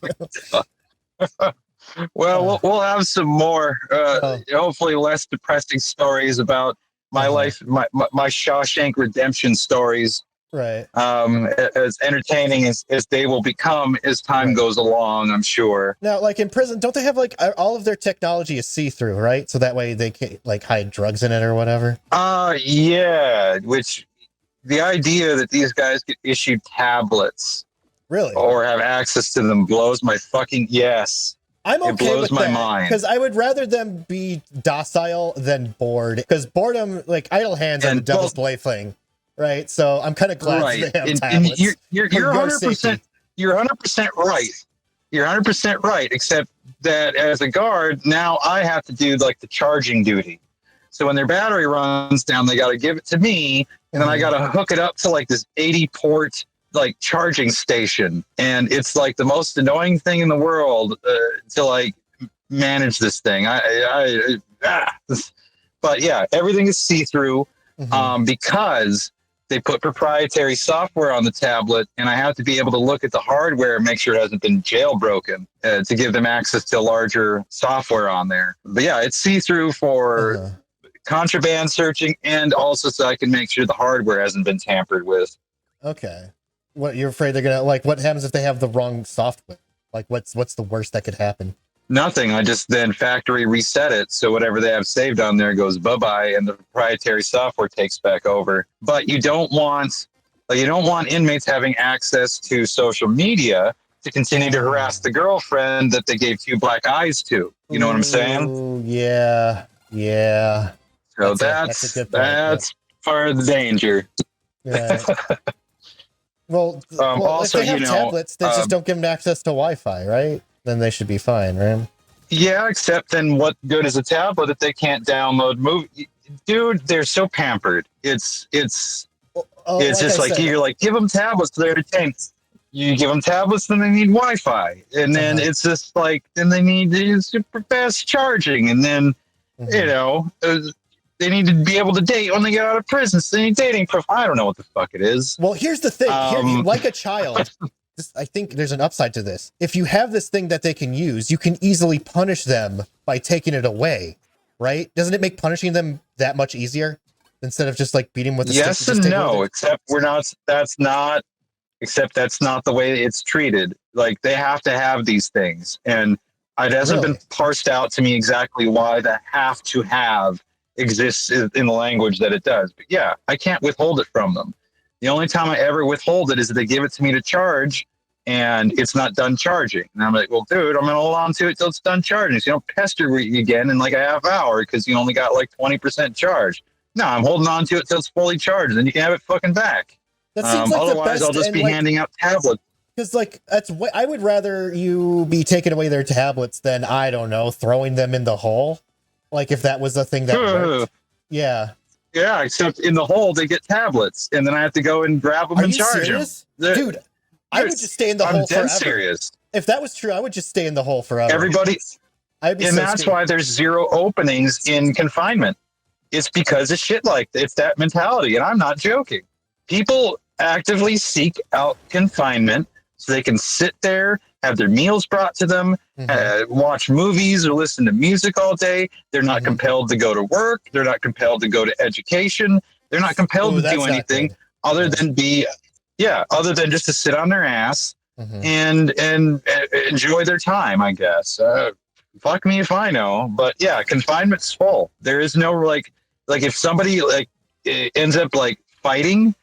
Well, we'll have some more, hopefully less depressing stories about my life, my Shawshank Redemption stories. Right. As entertaining as they will become as time goes along, I'm sure. Now, like in prison, don't they have like all of their technology is see-through, right? So that way they can like hide drugs in it or whatever. Yeah. Which the idea that these guys get issued tablets, really, or have access to them blows my fucking yes. I'm okay it blows with my that mind because I would rather them be docile than bored. Because boredom, like idle hands, are the devil's plaything. Right, so I'm kind of glad they have tablets. And you're 100%. You're 100% right. You're 100% right. Except that as a guard, now I have to do like the charging duty. So when their battery runs down, they got to give it to me, and then I got to hook it up to like this 80 port like charging station, and it's like the most annoying thing in the world to like manage this thing. But yeah, everything is see through because they put proprietary software on the tablet, and I have to be able to look at the hardware and make sure it hasn't been jailbroken to give them access to larger software on there. But yeah, it's see-through for contraband searching, and also so I can make sure the hardware hasn't been tampered with. Okay. What, you're afraid they're gonna like? What happens if they have the wrong software? Like, what's the worst that could happen? Nothing. I just then factory reset it, so whatever they have saved on there goes bye-bye, and the proprietary software takes back over. But you don't want inmates having access to social media to continue to harass the girlfriend that they gave 2 black eyes to. You know what I'm saying? Yeah. So that's a good point. That's part of the danger. Yeah. Well, also, if they have tablets, they just don't give them access to Wi-Fi, right? Then they should be fine, right? Yeah, except then what good is a tablet if they can't download movies? Dude, they're so pampered. It's just like you're like, give them tablets to entertain. You give them tablets, then they need Wi-Fi, and then it's just like, then they need super fast charging, and then they need to be able to date when they get out of prison. So they need dating proof. I don't know what the fuck it is. Well, here's the thing. Like a child, I think there's an upside to this. If you have this thing that they can use, you can easily punish them by taking it away, right? Doesn't it make punishing them that much easier instead of just like beating with a stick? Yes and no, except that's not the way it's treated. Like they have to have these things, and it hasn't been parsed out to me exactly why the have to have exists in the language that it does. But yeah, I can't withhold it from them. The only time I ever withhold it is if they give it to me to charge and it's not done charging. And I'm like, well, dude, I'm going to hold on to it till it's done charging. So you don't pester me again in like a half hour because you only got like 20% charge. No, I'm holding on to it till it's fully charged. Then you can have it fucking back. That seems like otherwise, I'll just be handing out tablets. Because like I would rather you be taking away their tablets than, I don't know, throwing them in the hole. Like if that was a thing that worked. Yeah. Yeah, except in the hole they get tablets, and then I have to go and grab them and charge them. Dude, I would just stay in the hole forever. I'm dead serious. If that was true, I would just stay in the hole forever. That's why there's 0 openings in confinement. It's because of shit like that. It's that mentality, and I'm not joking. People actively seek out confinement so they can sit there, have their meals brought to them, watch movies or listen to music all day. They're not compelled to go to work. They're not compelled to go to education. They're not compelled to do anything other than other than just to sit on their ass and enjoy their time, I guess. Fuck me if I know. But yeah, confinement's full. There is no like if somebody like ends up like fighting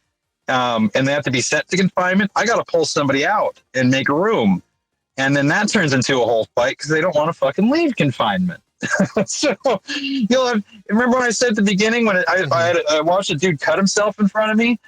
and they have to be sent to confinement, I got to pull somebody out and make room. And then that turns into a whole fight because they don't want to fucking leave confinement. So remember when I said at the beginning when I watched a dude cut himself in front of me?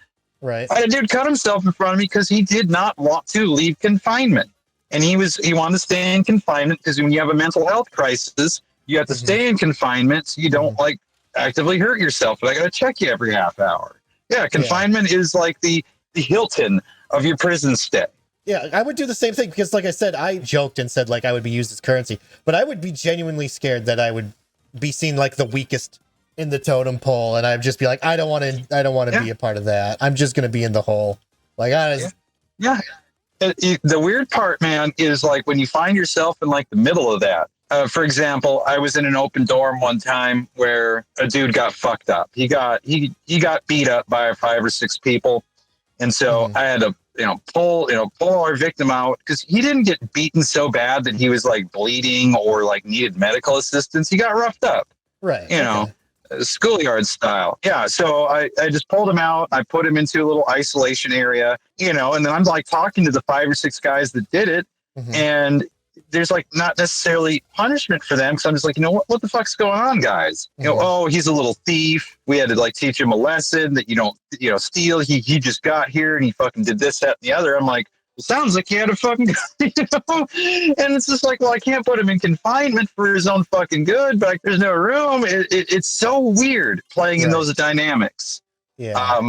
Right. I had a dude cut himself in front of me because he did not want to leave confinement. And he wanted to stay in confinement because when you have a mental health crisis, you have to stay in confinement so you don't like actively hurt yourself, but I got to check you every half hour. Yeah, confinement is like the Hilton of your prison stay. Yeah, I would do the same thing because, like I said, I joked and said like I would be used as currency, but I would be genuinely scared that I would be seen like the weakest in the totem pole, and I'd just be like, I don't want to be a part of that. I'm just gonna be in the hole. Like, yeah. The weird part, man, is like when you find yourself in like the middle of that. For example, I was in an open dorm one time where a dude got fucked up. He got beat up by 5 or 6 people, and so I had to pull our victim out because he didn't get beaten so bad that he was like bleeding or like needed medical assistance. He got roughed up, right? Schoolyard style. Yeah. So I just pulled him out. I put him into a little isolation area, and then I'm like talking to the 5 or 6 guys that did it, and there's like not necessarily punishment for them because I'm just like, what the fuck's going on, guys? Oh, he's a little thief. We had to like teach him a lesson that you don't steal. He just got here and he fucking did this, that, and the other. I'm like, it sounds like he had a fucking and it's just like, well, I can't put him in confinement for his own fucking good, but like, there's no room. It's so weird playing in those dynamics. Yeah.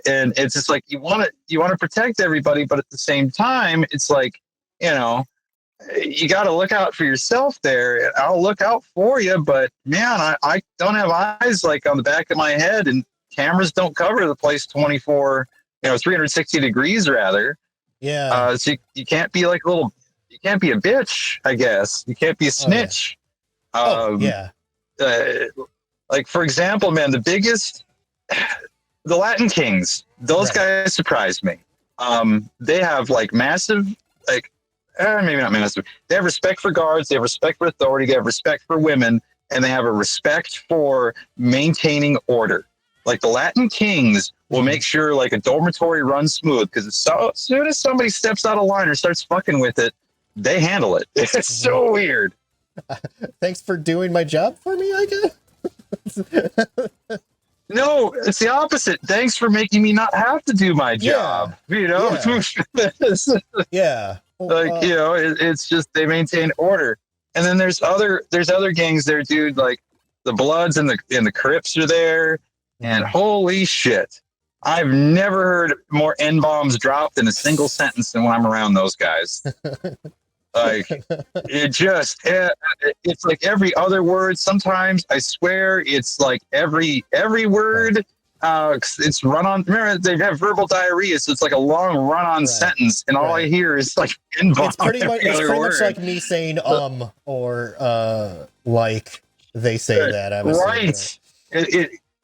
And it's just like you want to protect everybody, but at the same time, it's like, you got to look out for yourself there. I'll look out for you, but man, I don't have eyes like on the back of my head, and cameras don't cover the place 360 degrees rather. Yeah. So you can't be like you can't be a bitch, I guess. You can't be a snitch. Yeah. Like for example, man, the Latin Kings, those guys surprised me. They have like massive, like, maybe not massive. They have respect for guards. They have respect for authority. They have respect for women, and they have a respect for maintaining order. Like the Latin Kings will make sure like a dormitory runs smooth because as soon as somebody steps out of line or starts fucking with it, they handle it. It's so weird. Thanks for doing my job for me, I guess. No, it's the opposite. Thanks for making me not have to do my job. Yeah. It's just they maintain order. And then there's other gangs there, dude. Like the Bloods and the Crips are there. And holy shit, I've never heard more N-bombs dropped in a single sentence than when I'm around those guys. Like it's like every other word. Sometimes I swear it's like every word. It's run on. Remember, they have verbal diarrhea, so it's like a long run on sentence, and all I hear is like N-bomb. It's pretty much like me saying or like they say that. I was right.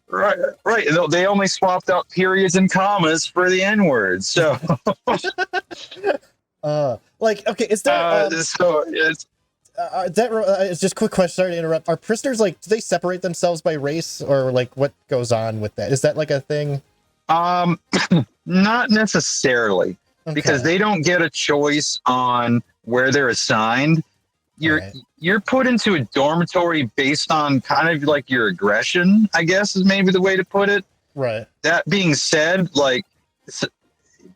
Right. They only swapped out periods and commas for the N-word. So, is there? It's just a quick question. Sorry to interrupt. Are prisoners do they separate themselves by race, or like what goes on with that? Is that like a thing? Not necessarily, because they don't get a choice on where they're assigned. You're put into a dormitory based on kind of like your aggression, I guess is maybe the way to put it. Right. That being said, like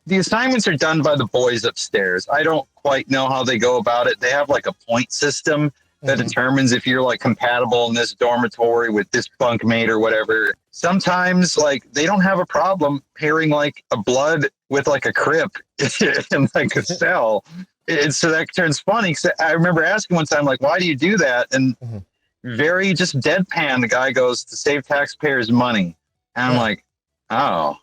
the assignments are done by the boys upstairs. I don't quite know how they go about it. They have like a point system that determines if you're like compatible in this dormitory with this bunkmate or whatever. Sometimes like they don't have a problem pairing like a Blood with like a Crip in like a cell. And so that turns funny because I remember asking one time, like, why do you do that? And very just deadpan, the guy goes, to save taxpayers' money. And I'm like, oh,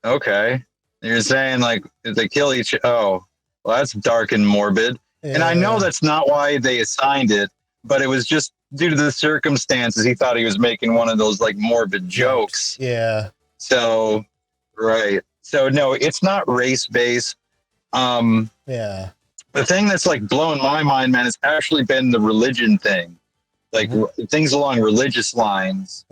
okay. And you're saying like they kill each. Oh, well, that's dark and morbid. Yeah. And I know that's not why they assigned it, but it was just due to the circumstances. He thought he was making one of those like morbid jokes. Yeah. So, right. So no, it's not race based. The thing that's like blown my mind, man, has actually been the religion thing, like things along religious lines,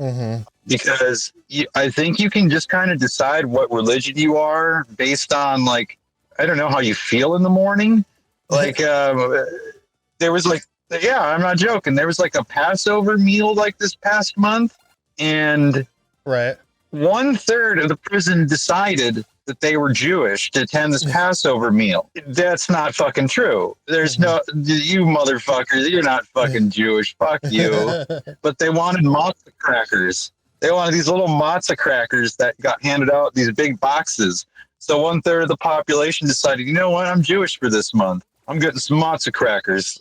because I think you can just kind of decide what religion you are based on like, I don't know how you feel in the morning. Like, there was like, I'm not joking. There was like a Passover meal like this past month, and 1/3 of the prison decided that they were Jewish to attend this Passover meal. That's not fucking true. There's no, you motherfuckers, you're not fucking Jewish. Fuck you. But they wanted matzah crackers. They wanted these little matzah crackers that got handed out, these big boxes. So 1/3 of the population decided, you know what, I'm Jewish for this month. I'm getting some matzah crackers.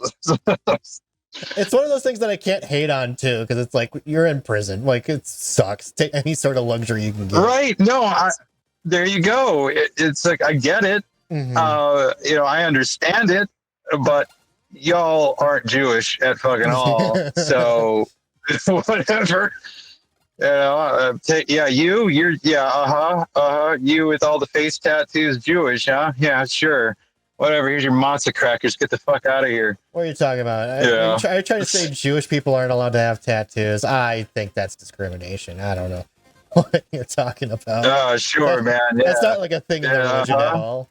It's one of those things that I can't hate on too, because it's like you're in prison. Like it sucks. Take any sort of luxury you can get. Right? No, there you go. It's like I get it. I understand it, but y'all aren't Jewish at fucking all. So whatever. You with all the face tattoos, Jewish, huh? Yeah, sure. Whatever, here's your matzah crackers. Get the fuck out of here. What are you talking about? Are you trying to say Jewish people aren't allowed to have tattoos? I think that's discrimination. I don't know what you're talking about. Oh, sure, man. Yeah. That's not like a thing in the religion at all.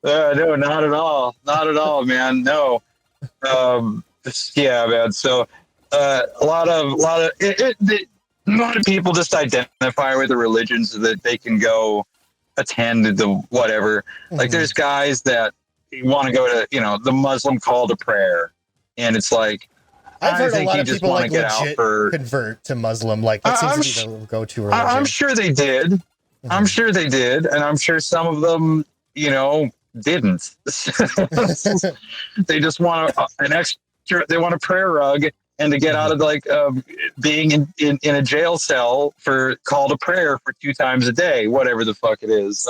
No, not at all. Not at all, man. No. Yeah, man. So a lot of people just identify with the religion so that they can go attend the whatever. Like there's guys that want to go to, the Muslim call to prayer, and it's like I've heard a lot of people like legit convert to Muslim. Like that seems to be the go-to religion. I'm sure they did. I'm sure they did, and I'm sure some of them, didn't. They just want an extra. They want a prayer rug. And to get out of being in a jail cell for call to prayer for 2 times a day, whatever the fuck it is,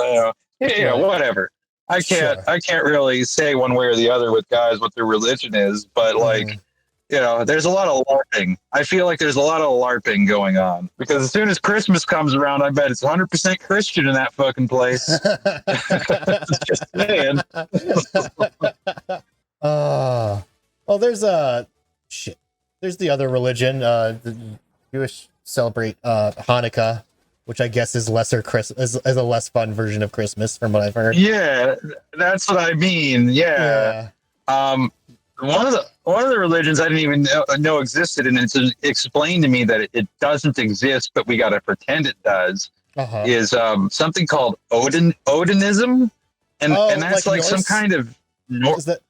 whatever. I can't really say one way or the other with guys what their religion is, but there's a lot of LARPing. I feel like there's a lot of LARPing going on because as soon as Christmas comes around, I bet it's 100% Christian in that fucking place. Just saying. Well, there's shit. There's the other religion. The Jewish celebrate Hanukkah, which I guess is is a less fun version of Christmas, from what I've heard. Yeah, that's what I mean. Yeah. One of the religions I didn't even know existed, and it's explained to me that it doesn't exist, but we got to pretend it does. Is something called Odinism, and that's like some kind of Is that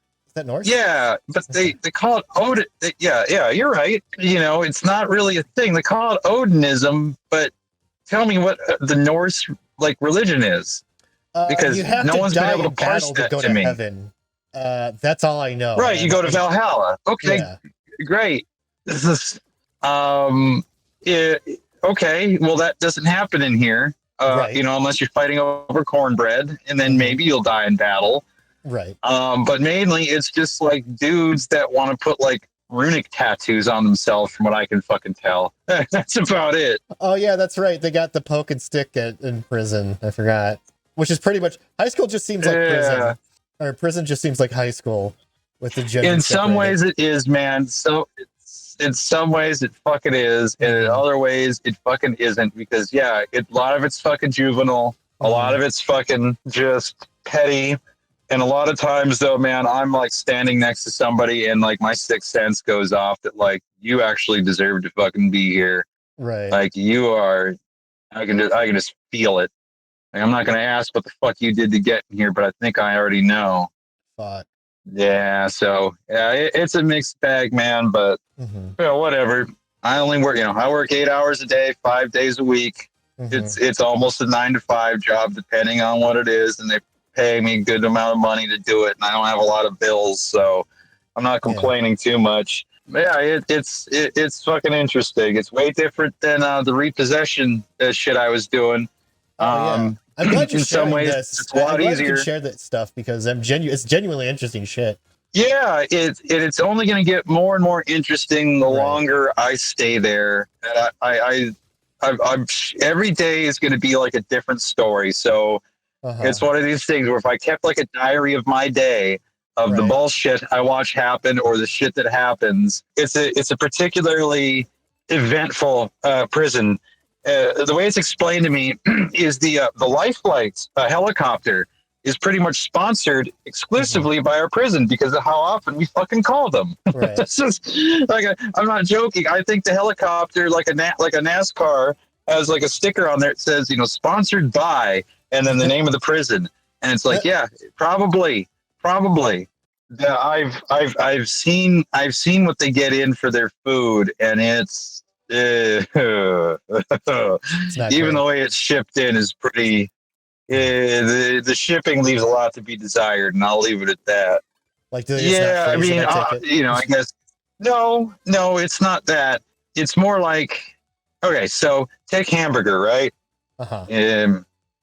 Norse? Yeah, but they call it Odin. Yeah, you're right. It's not really a thing. They call it Odinism, but tell me what the Norse religion is, because no one's been able to parse that to me. Heaven. That's all I know. Right, you go to Valhalla. Okay, great. This is okay. Well, that doesn't happen in here. Unless you're fighting over cornbread, and then maybe you'll die in battle. Right. But mainly it's just like dudes that want to put runic tattoos on themselves, from what I can fucking tell. That's about it. Oh yeah, that's right. They got the poke and stick in prison. I forgot. Which is pretty much high school just seems like prison. Or prison just seems like high school with the gender. In some ways it is, man. So in some ways it fucking is, and in other ways it fucking isn't, because a lot of it's fucking juvenile, a lot of it's fucking just petty. And a lot of times, though, man, I'm standing next to somebody, and my sixth sense goes off that you actually deserve to fucking be here. Right. You are. I can just feel it. I'm not gonna ask what the fuck you did to get in here, but I think I already know. Fuck. Yeah. So it's a mixed bag, man. But whatever. I only work. I work 8 hours a day, 5 days a week. It's almost a 9 to 5 job, depending on what it is, and they pay me a good amount of money to do it, and I don't have a lot of bills, so I'm not complaining too much. Yeah, it's fucking interesting. It's way different than the repossession shit I was doing. I'm glad you're in some ways, this. it's a lot easier. You can share that stuff because it's genuinely interesting shit. Yeah, it's only going to get more and more interesting the longer I stay there. And I'm every day is going to be like a different story. So. It's one of these things where if I kept a diary of my day of the bullshit I watch happen or the shit that happens, it's a particularly eventful prison. The way it's explained to me is the life flights helicopter is pretty much sponsored exclusively by our prison because of how often we fucking call them. Right. This is I'm not joking. I think the helicopter, like a NASCAR, has a sticker on there. It says, sponsored by. and then the name of the prison, and it's like, yeah, probably. I've seen what they get in for their food, and it's even the way it's shipped in is pretty. The shipping leaves a lot to be desired, and I'll leave it at that. Like, do they just not freeze it, I take it? I guess no, it's not that. It's more like, okay, so take hamburger, right?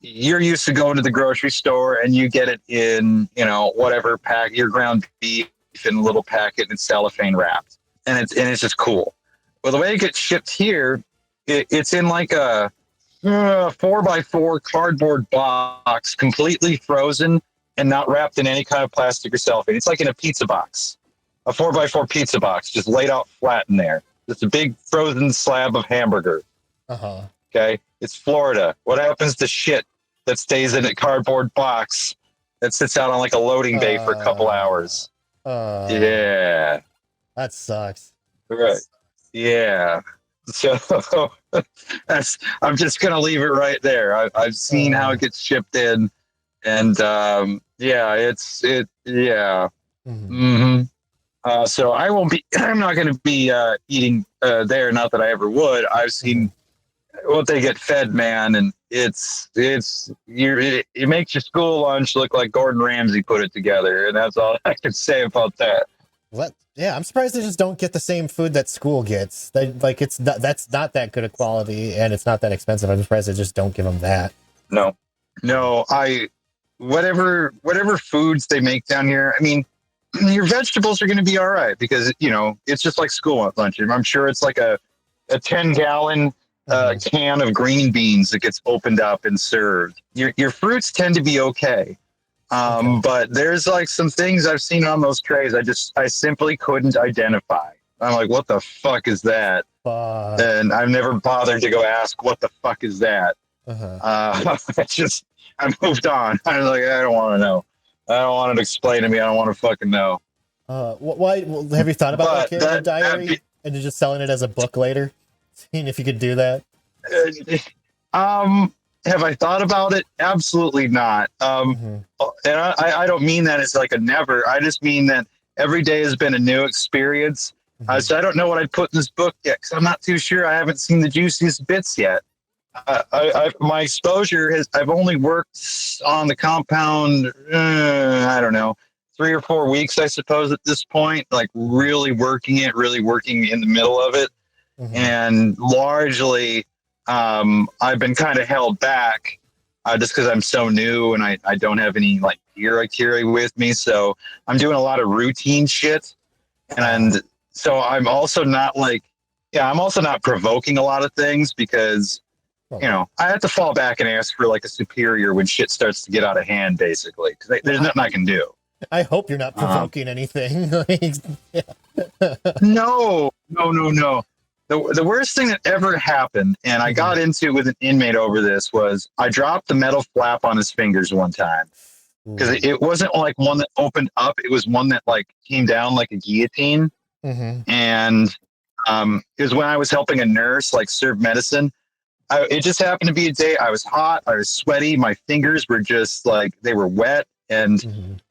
You're used to going to the grocery store and you get it in, whatever pack, your ground beef in a little packet and it's cellophane wrapped, and it's just cool. Well, the way it gets shipped here, it's in like a 4x4 cardboard box, completely frozen and not wrapped in any kind of plastic or cellophane. It's like in a pizza box, a 4x4 pizza box, just laid out flat in there. Just a big frozen slab of hamburger. Okay, it's Florida. What happens to shit that stays in a cardboard box that sits out on like a loading bay for a couple hours? Yeah, that sucks. Right. Yeah. So I'm just gonna leave it right there. I've seen how it gets shipped in, and yeah. So I won't be. I'm not going to be eating there. Not that I ever would. I've seen what they get fed, man, and it makes your school lunch look like Gordon Ramsay put it together, and that's all I can say about that. Yeah, I'm surprised they just don't get the same food that school gets. That's not that good a quality, and it's not that expensive. I'm surprised they just don't give them that. No. Whatever foods they make down here. I mean, your vegetables are going to be all right because it's just like school lunch. I'm sure it's like a 10-gallon can of green beans that gets opened up and served. Your fruits tend to be okay. But there's like some things I've seen on those trays I simply couldn't identify. I'm like, what the fuck is that? And I've never bothered to go ask what the fuck is that. I moved on. I was like, I don't want to know. I don't want it to explain to me. I don't want to fucking know. Why? Well, have you thought about carrying a diary and just selling it as a book later? Seeing if you could do that. Have I thought about it? Absolutely not. And I don't mean that it's like a never. I just mean that every day has been a new experience. So I don't know what I'd put in this book yet because I'm not too sure. I haven't seen the juiciest bits yet. My exposure I've only worked on the compound, I don't know, 3 or 4 weeks, I suppose, at this point, like really working in the middle of it. And largely, I've been kind of held back just because I'm so new and I don't have any like gear I carry with me. So I'm doing a lot of routine shit. And so I'm also not provoking a lot of things because I have to fall back and ask for like a superior when shit starts to get out of hand, basically, because there's nothing I can do. I hope you're not provoking anything. No. The worst thing that ever happened, and I got into it with an inmate over this, was I dropped the metal flap on his fingers one time. Because it wasn't like one that opened up. It was one that like came down like a guillotine. And it was when I was helping a nurse like serve medicine. It just happened to be a day I was hot, I was sweaty, my fingers were just like, they were wet, and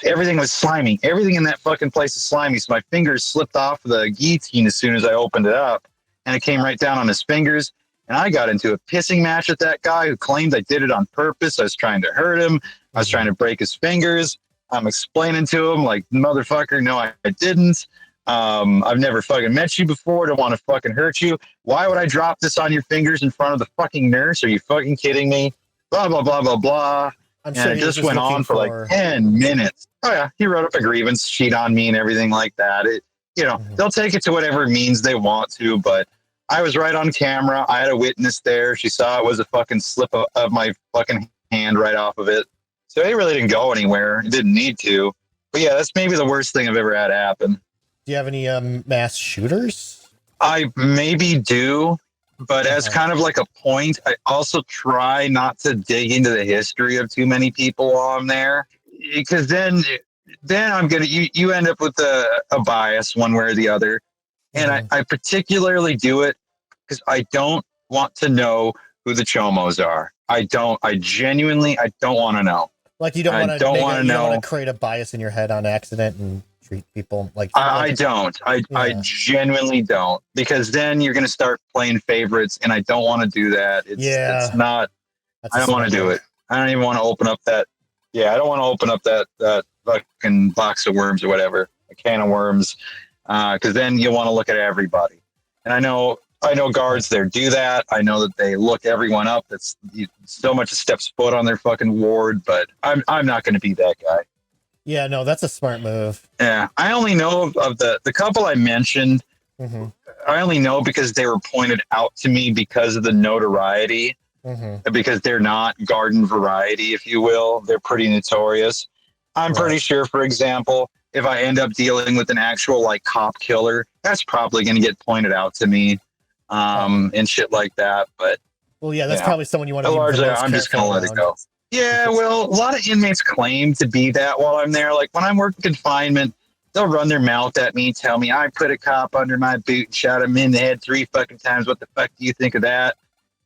everything was slimy. Everything in that fucking place is slimy. So my fingers slipped off the guillotine as soon as I opened it up, and it came right down on his fingers. And I got into a pissing match with that guy who claimed I did it on purpose. I was trying to hurt him. I was trying to break his fingers. I'm explaining to him like, motherfucker, no, I didn't. I've never fucking met you before. Don't want to fucking hurt you. Why would I drop this on your fingers in front of the fucking nurse? Are you fucking kidding me? Blah, blah, blah, blah, blah. And it just went on for like 10 minutes. Oh yeah. He wrote up a grievance sheet on me and everything like that. They'll take it to whatever means they want to, but I was right on camera. I had a witness there. She saw it was a fucking slip of my fucking hand right off of it. So it really didn't go anywhere. It didn't need to. But yeah, that's maybe the worst thing I've ever had happen. Do you have any mass shooters? I maybe do, but as kind of like a point, I also try not to dig into the history of too many people while I'm there, because then I'm gonna you end up with a bias one way or the other, and I particularly do it because I don't want to know who the chomos are. I genuinely don't want to know. Like you don't want to know. You don't want to create a bias in your head on accident and treat people like. I genuinely don't, because then you're going to start playing favorites, and I don't want to do that. It's not. I don't want to do it. I don't even want to open up that. Yeah, I don't want to open up that fucking box of worms or whatever, a can of worms, because then you want to look at everybody. And I know guards there do that. I know that they look everyone up. That's so much as steps foot on their fucking ward, but I'm not going to be that guy. Yeah, no, that's a smart move. Yeah, I only know of the couple I mentioned. Mm-hmm. I only know because they were pointed out to me because of the notoriety. Mm-hmm. Because they're not garden variety, if you will. They're pretty notorious. I'm pretty sure, for example, if I end up dealing with an actual like cop killer, that's probably going to get pointed out to me, and shit like that. But that's probably someone you want to. Largely, I'm just going to let it go. Yeah, well, a lot of inmates claim to be that while I'm there. Like when I'm working confinement, they'll run their mouth at me, tell me I put a cop under my boot and shot him in the head 3 fucking times. What the fuck do you think of that?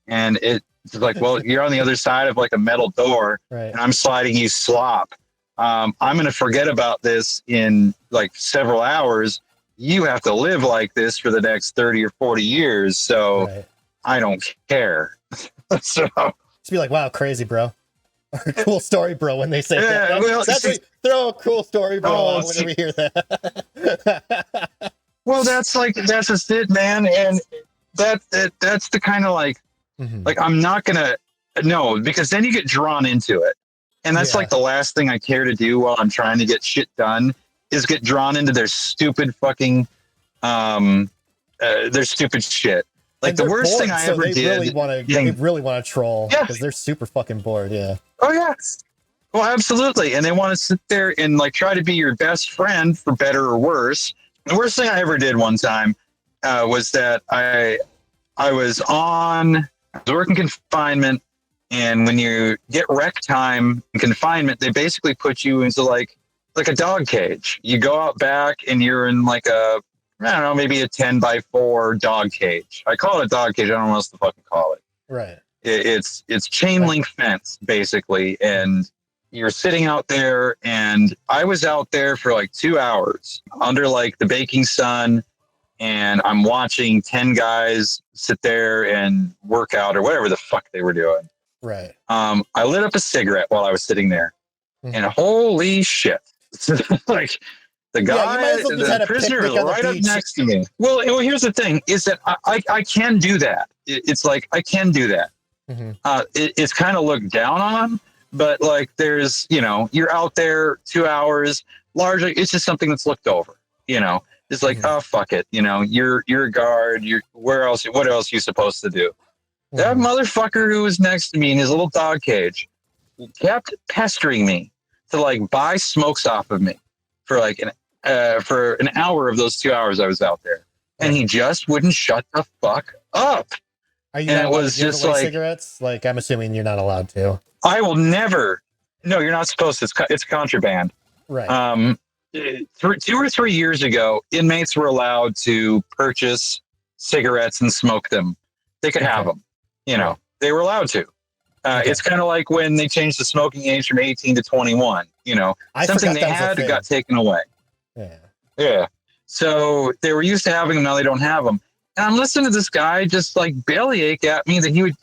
And it's like, well, you're on the other side of like a metal door, and I'm sliding you slop. I'm going to forget about this in like several hours. You have to live like this for the next 30 or 40 years. So I don't care. So just be like, wow, crazy, bro. Cool story, bro. When they say that, throw a cool story, bro, whenever we hear that. Well, that's just it, man. And that's the kind of like, like, I'm not going to know, because then you get drawn into it. And that's like the last thing I care to do while I'm trying to get shit done is get drawn into their stupid fucking, their stupid shit. Like the worst thing I ever did. They really want to troll because they're super fucking bored. Yeah. Oh, yeah. Well, absolutely. And they want to sit there and like try to be your best friend for better or worse. The worst thing I ever did one time was that I was working confinement, and when you get rec time in confinement, they basically put you into like a dog cage. You go out back and you're in like I don't know, maybe a 10x4 dog cage. I call it a dog cage. I don't know what else to fucking call it. Right. It's chain link fence basically, and you're sitting out there. And I was out there for like 2 hours under like the baking sun. And I'm watching 10 guys sit there and work out or whatever the fuck they were doing. Right. I lit up a cigarette while I was sitting there, and holy shit. Like the guy, the prisoner is right up next to me. Well, here's the thing is that I can do that. It's like, I can do that. It's kind of looked down on, but like there's, you're out there 2 hours, largely it's just something that's looked over, It's like, oh, fuck it. You're a guard. What else are you supposed to do? That motherfucker who was next to me in his little dog cage kept pestering me to like buy smokes off of me for like for an hour of those 2 hours I was out there. And he just wouldn't shut the fuck up. Are you? And it was just like cigarettes. Like, I'm assuming you're not allowed to. I will never. No, you're not supposed to. It's contraband. Right. 2 or 3 years ago, inmates were allowed to purchase cigarettes and smoke them. They could have them. They were allowed to. It's kind of like when they changed the smoking age from 18 to 21. Something they had got taken away. Yeah. So they were used to having them. Now they don't have them. And I'm listening to this guy just like bellyache at me that he would,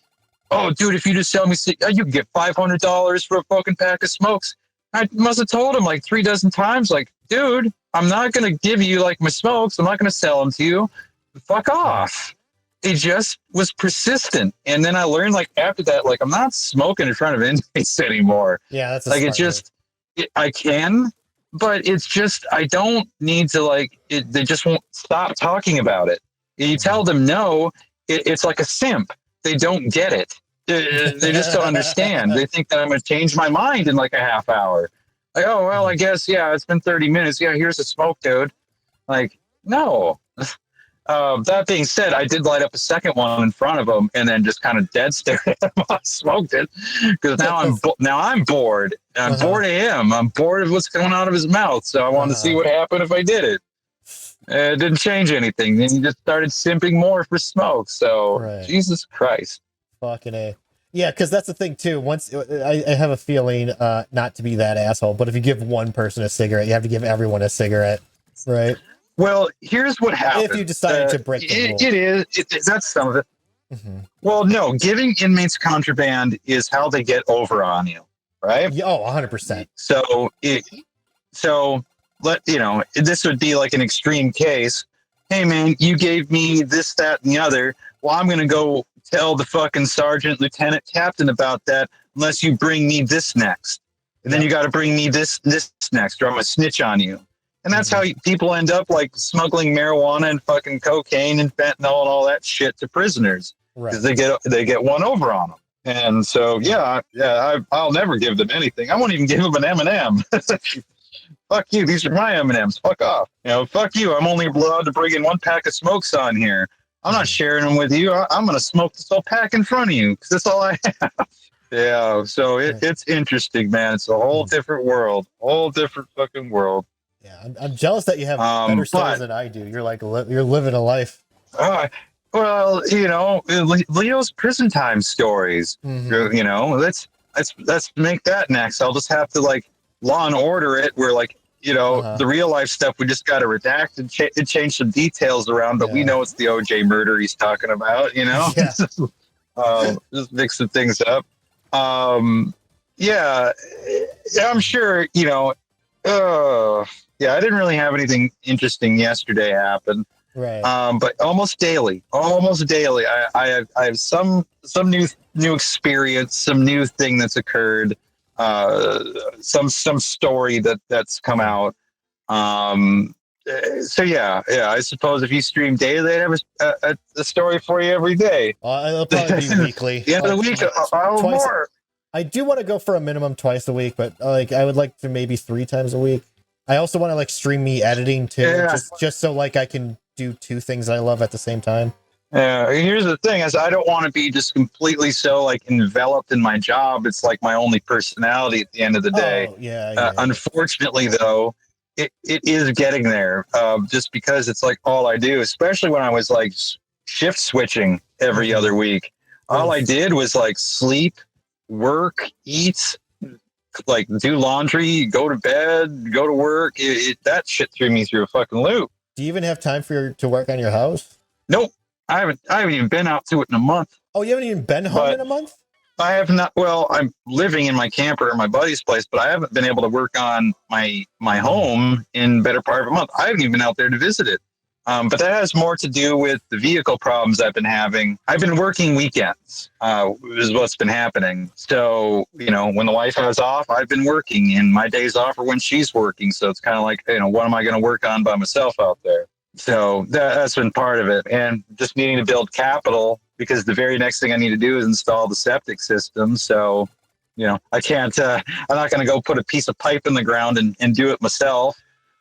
oh, dude, if you just sell me, you can get $500 for a fucking pack of smokes. I must have told him like 3 dozen times, like, dude, I'm not going to give you like my smokes. I'm not going to sell them to you. Fuck off. He just was persistent. And then I learned like after that, like I'm not smoking in front of inmates anymore. Yeah, that's like it's just, I can, but it's just, I don't need to like, they just won't stop talking about it. You tell them no, it's like a simp. They don't get it. They just don't understand. They think that I'm going to change my mind in like a half hour. Like, oh, well, I guess, yeah, it's been 30 minutes. Yeah, here's a smoke, dude. Like, no. That being said, I did light up a second one in front of him and then just kind of dead stared at him while I smoked it. Because now I'm bored. I'm bored of him. I'm bored of what's going out of his mouth. So I wanted to see what happened if I did it. It didn't change anything. Then he just started simping more for smoke. So, Jesus Christ. Fucking A. Yeah, because that's the thing too. Once I have a feeling, not to be that asshole, but if you give one person a cigarette, you have to give everyone a cigarette, right? Well, here's what happens. If you decided to break the rule. That's some of it. Mm-hmm. Well, no, giving inmates contraband is how they get over on you, right? Yeah, 100%. So this would be like an extreme case. Hey, man, you gave me this, that, and the other. Well, I'm going to go tell the fucking sergeant, lieutenant, captain about that unless you bring me this next. And then you got to bring me this next, or I'm going to snitch on you. And that's how people end up like smuggling marijuana and fucking cocaine and fentanyl and all that shit to prisoners. Because they get one over on them. And so, I'll never give them anything. I won't even give them an M&M. Fuck you. These are my M&Ms. Fuck off. Fuck you. I'm only allowed to bring in one pack of smokes on here. I'm not sharing them with you. I'm going to smoke this whole pack in front of you because that's all I have. Yeah. So it's interesting, man. It's a whole different world. Whole different fucking world. Yeah. I'm jealous that you have better stories than I do. You're like, you're living a life. Well, Leo's prison time stories. Mm-hmm. Let's make that next. I'll just have to like Law and Order it, where like the real life stuff we just got to redact and change some details around, but we know it's the OJ murder he's talking about. Just mix some things up. I'm sure. I didn't really have anything interesting yesterday happen. Right. But almost daily, I have some new experience, some new thing that's occurred, some story that's come out. I suppose if you stream daily, I'd have a story for you every day. It'll probably be weekly. The end of the week, I'll more. I do want to go for a minimum twice a week, but like I would like to maybe 3 times a week. I also want to like stream me editing too, just so like I can do 2 things I love at the same time. Here's the thing: is I don't want to be just completely so like enveloped in my job. It's like my only personality at the end of the day. Unfortunately, though, it is getting there. Just because it's like all I do, especially when I was like shift switching every other week. All I did was like sleep, work, eat, like do laundry, go to bed, go to work. That shit threw me through a fucking loop. Do you even have time to work on your house? Nope. I haven't even been out to it in a month. Oh, you haven't even been home in a month? I have not. Well, I'm living in my camper at my buddy's place, but I haven't been able to work on my home in better part of a month. I haven't even been out there to visit it. But that has more to do with the vehicle problems I've been having. I've been working weekends, is what's been happening. So, when the wife has off, I've been working, and my days off are when she's working. So it's kind of like, what am I going to work on by myself out there? So that's been part of it. And just needing to build capital, because the very next thing I need to do is install the septic system. So, I can't, I'm not going to go put a piece of pipe in the ground and do it myself.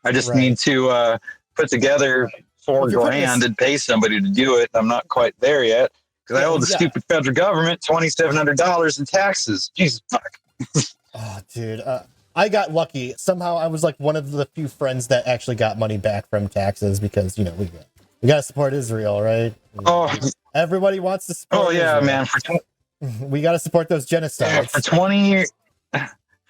I just need to put together $4,000 and pay somebody to do it. I'm not quite there yet because I owe the stupid federal government $2,700 in taxes. Jesus fuck. Oh, dude. I got lucky. Somehow I was like one of the few friends that actually got money back from taxes because, we got to support Israel, right? Everybody wants to support Israel. Man. We got to support those genocides. For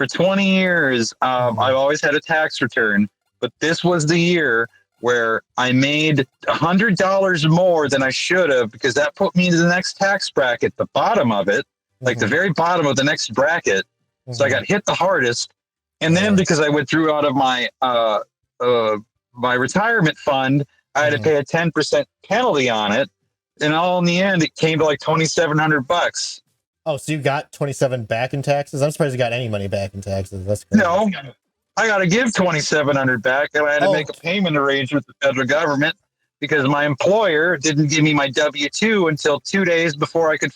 20 years, I've always had a tax return, but this was the year where I made $100 more than I should have, because that put me into the next tax bracket, the bottom of it, like the very bottom of the next bracket. So I got hit the hardest. And then because I withdrew out of my my retirement fund, I had to pay a 10% penalty on it. And all in the end, it came to like $2,700. Oh, so you got 27 back in taxes? I'm surprised you got any money back in taxes. That's crazy. No. I got to give $2,700 back, and I had to make a payment arrangement with the federal government because my employer didn't give me my W-2 until 2 days before I could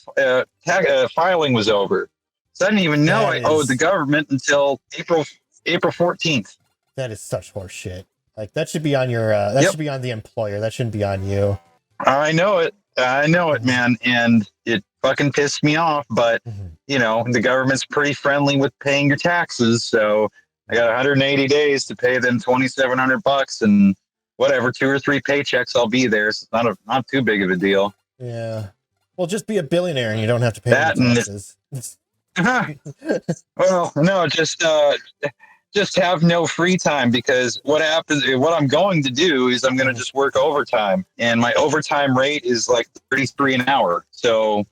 filing was over. So I didn't even know I owed the government until April 14th. That is such horse shit. Like that should be on your should be on the employer. That shouldn't be on you. I know it, man, and it fucking pissed me off. But the government's pretty friendly with paying your taxes, so I got 180 days to pay them $2,700, and whatever, 2 or 3 paychecks, I'll be there. So it's not too big of a deal. Yeah. Well, just be a billionaire and you don't have to pay any taxes. Well, no, just have no free time, because what I'm going to do is I'm going to just work overtime, and my overtime rate is like $33 an hour. So,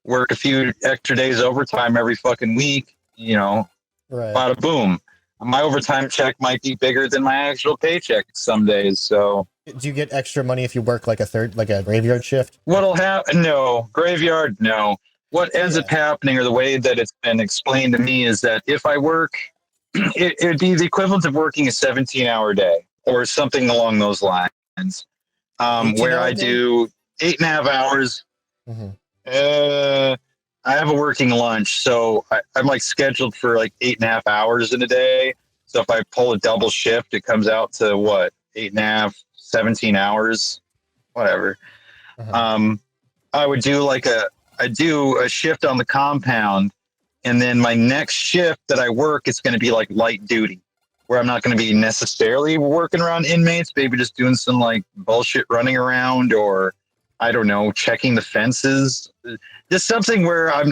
work a few extra days overtime every fucking week, right. Bada boom. My overtime check might be bigger than my actual paycheck some days. So, do you get extra money if you work like a graveyard shift? What'll happen? No, graveyard. No. What ends up happening, or the way that it's been explained to me, is that if I work, it would be the equivalent of working a 17-hour day or something along those lines, where I do 8.5 hours. I have a working lunch, so I'm like scheduled for like 8.5 hours in a day. So if I pull a double shift, it comes out to what, 8.5, 17 hours, whatever. I would do I do a shift on the compound, and then my next shift that I work, it's going to be like light duty, where I'm not going to be necessarily working around inmates, maybe just doing some like bullshit running around, or I don't know, checking the fences. Just something where I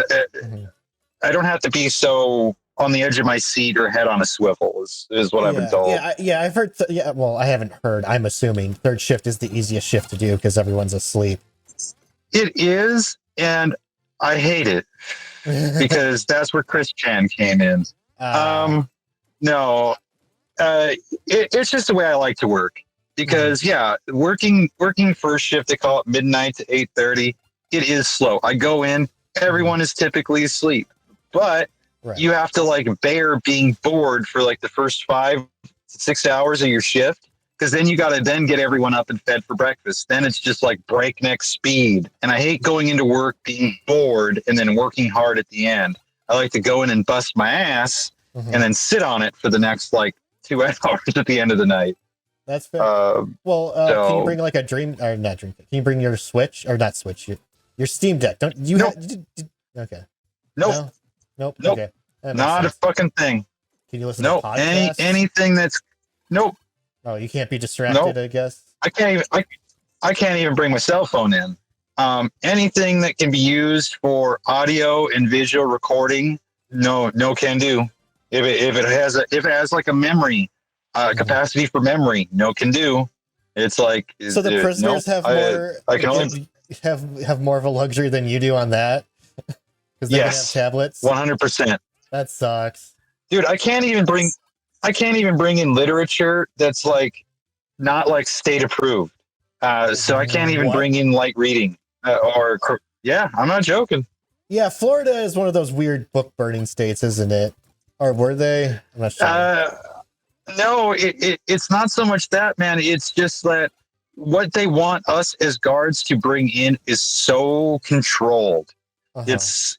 don't have to be so on the edge of my seat or head on a swivel is what I've been told. I've heard. Well, I haven't heard. I'm assuming third shift is the easiest shift to do because everyone's asleep. It is, and I hate it because that's where Chris Chan came in. No, it's just the way I like to work. Because working first shift, they call it midnight to 8:30. It is slow. I go in, everyone is typically asleep, but you have to like bear being bored for like the first 5 to 6 hours of your shift, because then you got to then get everyone up and fed for breakfast. Then it's just like breakneck speed, and I hate going into work being bored and then working hard at the end. I like to go in and bust my ass and then sit on it for the next like 2 hours at the end of the night. That's fair. Can you bring like a dream or not dream? Can you bring your Switch or not Switch? Your Steam Deck? Don't you have? Okay. Nope. Nope. Okay. Not a fucking thing. Can you listen to podcasts? Anything that's nope. Oh, you can't be distracted. I guess I can't even bring my cell phone in. Anything that can be used for audio and visual recording, no can do. If it has like a memory. Capacity for memory, no can do. It's like so the prisoners have more. I can only have more of a luxury than you do on that because they have tablets. 100%. That sucks, dude. I can't even bring in literature that's like not like state approved. So I can't even bring in light reading I'm not joking. Yeah, Florida is one of those weird book burning states, isn't it? Or were they? I'm not sure. No, it's not so much that, man. It's just that what they want us as guards to bring in is so controlled. It's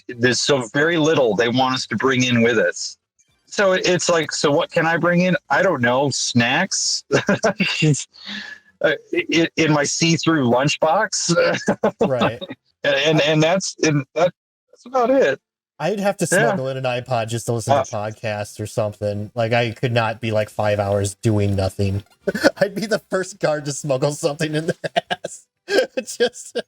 there's so very little they want us to bring in with us. So it's like, so what can I bring in? I don't know, snacks in my see-through lunchbox, right? And that's about it. I'd have to smuggle in an iPod just to listen to podcasts or something. Like, I could not be like 5 hours doing nothing. I'd be the first guard to smuggle something in their ass. Just.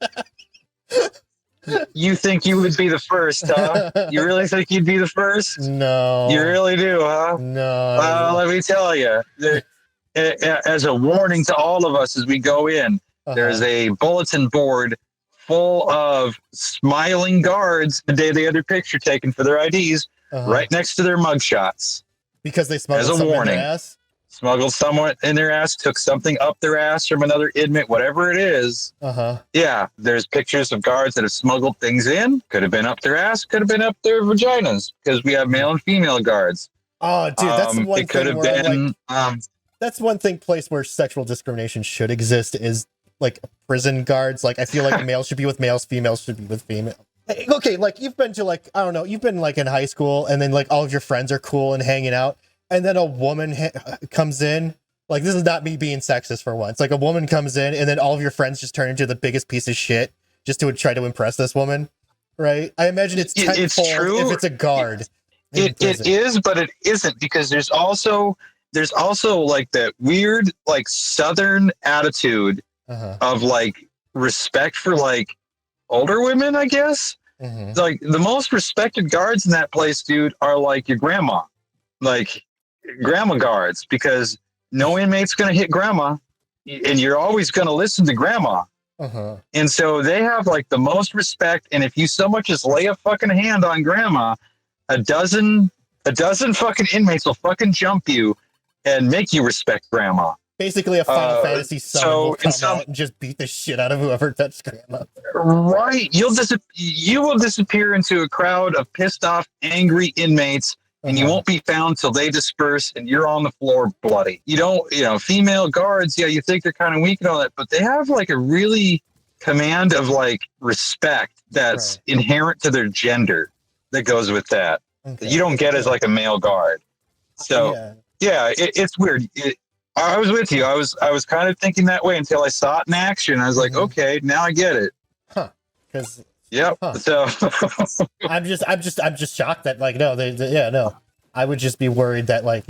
You think you would be the first, huh? You really think you'd be the first? No. You really do, huh? No. Let me tell you. As a warning to all of us as we go in, there's a bulletin board full of smiling guards the day they had their picture taken for their IDs, right next to their mugshots. Because they smuggled someone in their ass? Smuggled someone in their ass, took something up their ass from another inmate, whatever it is. Yeah, there's pictures of guards that have smuggled things in. Could have been up their ass, could have been up their vaginas, because we have male and female guards. Oh, dude, that's the one thing where that's one thing place where sexual discrimination should exist is like prison guards. Like, I feel like males should be with males, females should be with females. Okay, like you've been to like, I don't know, you've been like in high school and then like all of your friends are cool and hanging out, and then a woman comes in. Like, this is not me being sexist for once. Like, a woman comes in and then all of your friends just turn into the biggest piece of shit just to try to impress this woman, right? I imagine it's true if it's a guard. It is, but it isn't, because there's also like that weird like Southern attitude of like respect for like older women, I guess. Like the most respected guards in that place, dude, are like your grandma, like grandma guards, because no inmate's gonna hit grandma, and you're always gonna listen to grandma. And so they have like the most respect. And if you so much as lay a fucking hand on grandma, a dozen fucking inmates will fucking jump you and make you respect grandma. Basically, a Final Fantasy summon will come out and just beat the shit out of whoever touched grandma. Right, you will disappear into a crowd of pissed off, angry inmates, and you won't be found till they disperse, and you're on the floor bloody. You don't, female guards, you think they're kind of weak and all that, but they have like a really command of like respect that's inherent to their gender that goes with that. You don't get as like a male guard. So it's weird. I was with you. I was kind of thinking that way until I saw it in action. I was like, okay, now I get it. Because So I'm just shocked that like no. I would just be worried that like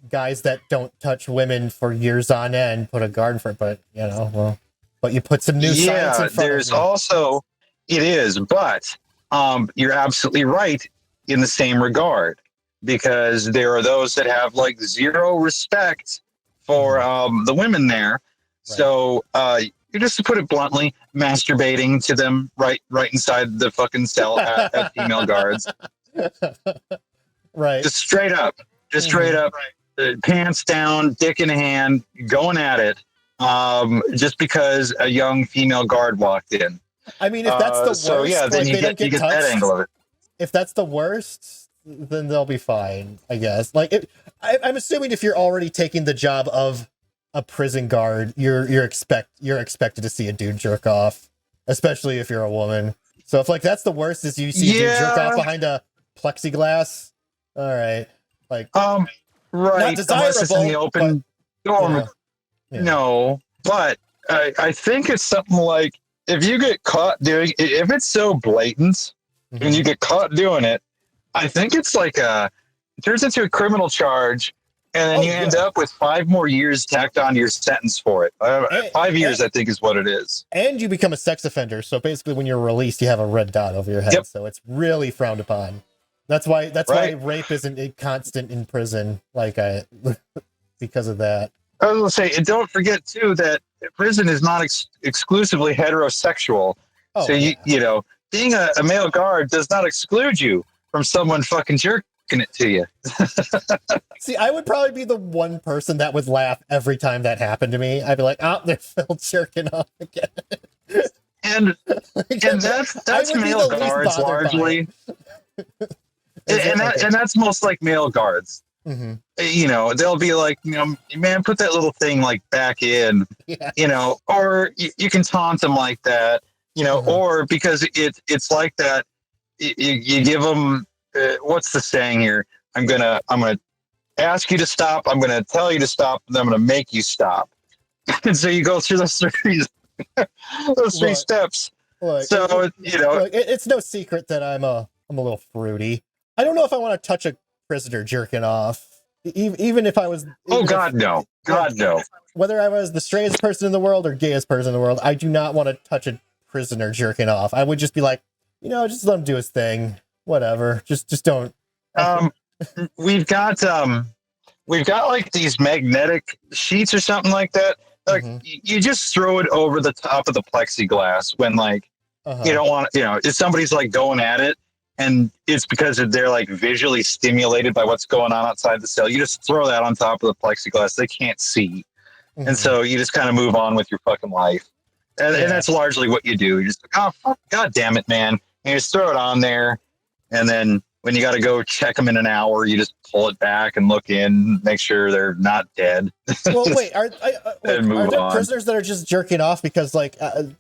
guys that don't touch women for years on end put a guard for it, but but you put some new science in front there's of also it is, but you're absolutely right in the same regard. Because there are those that have like zero respect for the women there. Right. So just to put it bluntly, masturbating to them right inside the fucking cell at female guards. Right. Just straight up, pants down, dick in hand, going at it. Just because a young female guard walked in. I mean, if that's the worst, so yeah, then like, you get that angle of it. If that's the worst, then they'll be fine, I guess. Like, I'm assuming if you're already taking the job of a prison guard, you're expected to see a dude jerk off, especially if you're a woman. So if like that's the worst, is you see a dude jerk off behind a plexiglass. All right, like right, not desirable, unless it's in the open dorm. No, but I think it's something like if you get caught doing, if it's so blatant and you get caught doing it. I think it's like it turns into a criminal charge, and then you end up with 5 more years tacked on your sentence for it. 5 years, I think, is what it is. And you become a sex offender. So basically, when you're released, you have a red dot over your head. Yep. So it's really frowned upon. That's why rape isn't constant in prison, like because of that. I was going to say, and don't forget too that prison is not exclusively heterosexual. So being a male guard does not exclude you from someone fucking jerking it to you. See, I would probably be the one person that would laugh every time that happened to me. I'd be like, "Oh, they're Phil jerking off again." And that's male guards largely. and that's most like male guards. They'll be like, man, put that little thing like back in, or you can taunt them like that, or because it's like that. You give them what's the saying here? I'm gonna ask you to stop. I'm gonna tell you to stop, and I'm gonna make you stop. And so you go through those three steps. Look, so it's no secret that I'm a little fruity. I don't know if I want to touch a prisoner jerking off, even if I was. God no. Whether I was the straightest person in the world or gayest person in the world, I do not want to touch a prisoner jerking off. I would just be like, just let him do his thing. Whatever. Just don't. We've got like these magnetic sheets or something like that. Like you just throw it over the top of the plexiglass when like you don't want if somebody's like going at it and it's because they're like visually stimulated by what's going on outside the cell. You just throw that on top of the plexiglass. They can't see. And so you just kind of move on with your fucking life. And that's largely what you do. You just like, oh, fuck, God damn it, man. And you just throw it on there. And then when you got to go check them in an hour, you just pull it back and look in, make sure they're not dead. Well, wait, are there prisoners that are just jerking off because, like, it's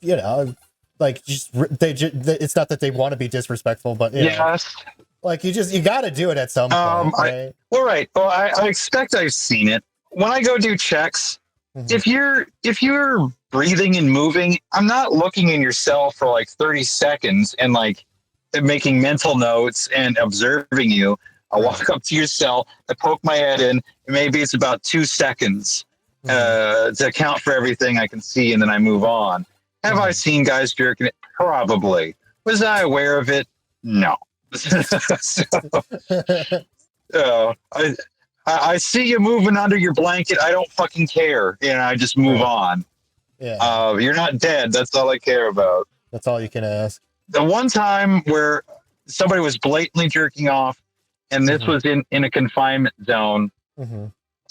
not that they want to be disrespectful, but yes, like you got to do it at some point. Right? Well, I expect I've seen it when I go do checks. If you're breathing and moving, I'm not looking in your cell for like 30 seconds and like making mental notes and observing you. I walk up to your cell, I poke my head in, and maybe it's about 2 seconds to account for everything I can see, and then I move on. Have I seen guys jerking it? Probably. Was I aware of it? No. I see you moving under your blanket. I don't fucking care. I just move on. Yeah. You're not dead. That's all I care about. That's all you can ask. The one time where somebody was blatantly jerking off, and this was in a confinement zone,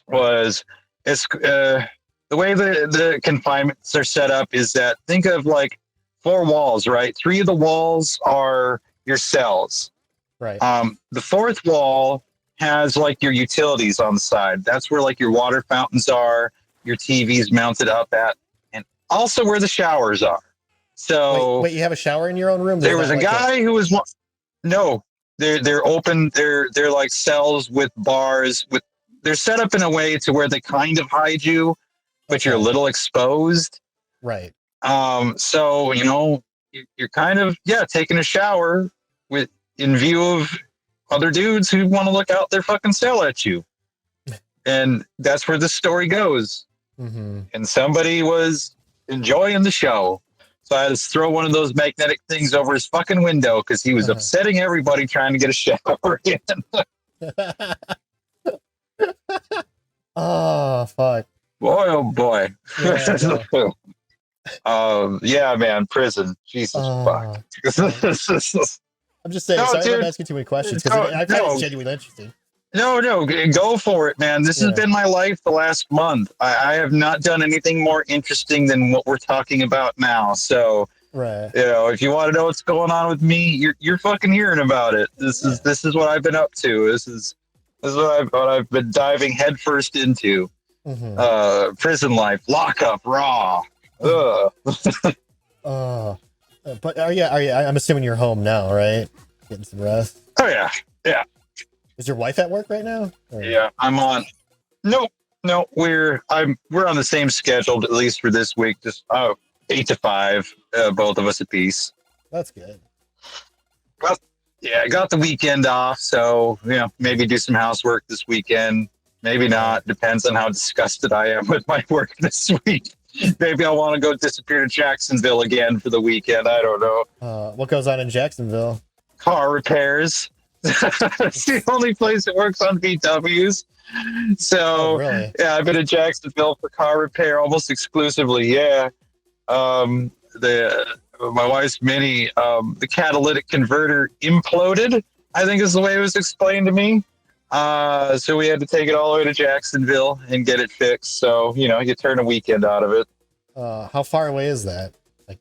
was it's the way the confinements are set up is that think of like 4 walls, right? 3 of the walls are your cells. Right. The 4th wall has like your utilities on the side. That's where like your water fountains are, your TV's mounted up at, and also where the showers are. So wait, you have a shower in your own room? There was a guy who was no, they're open. They're like cells with bars with. They're set up in a way to where they kind of hide you, but you're a little exposed. Right. So you're kind of taking a shower in view of other dudes who want to look out their fucking cell at you, and that's where the story goes. And somebody was enjoying the show. So I had to throw one of those magnetic things over his fucking window because he was upsetting everybody trying to get a shower in. Oh, fuck. Boy, oh boy. Yeah, man, prison. Jesus fuck. I'm just saying, sorry I'm asking too many questions because I find it genuinely interesting. No, go for it, man. This has been my life the last month. I have not done anything more interesting than what we're talking about now. So, if you want to know what's going on with me, you're fucking hearing about it. This is what I've been up to. This is what I've been diving headfirst into. Prison life, lockup, raw. But I'm assuming you're home now, right? Getting some rest. Oh yeah. Is your wife at work right now? Or? Yeah, I'm on. No, we're on the same schedule at least for this week. Just 8 to 5, both of us apiece. That's good. Well, I got the weekend off, so maybe do some housework this weekend. Maybe not. Depends on how disgusted I am with my work this week. Maybe I want to go disappear to Jacksonville again for the weekend. I don't know. What goes on in Jacksonville? Car repairs. It's the only place that works on VWs. So, really? Yeah, I've been in Jacksonville for car repair almost exclusively. Yeah. My wife's Mini, the catalytic converter imploded, I think is the way it was explained to me. So we had to take it all the way to Jacksonville and get it fixed. So, you turn a weekend out of it. How far away is that?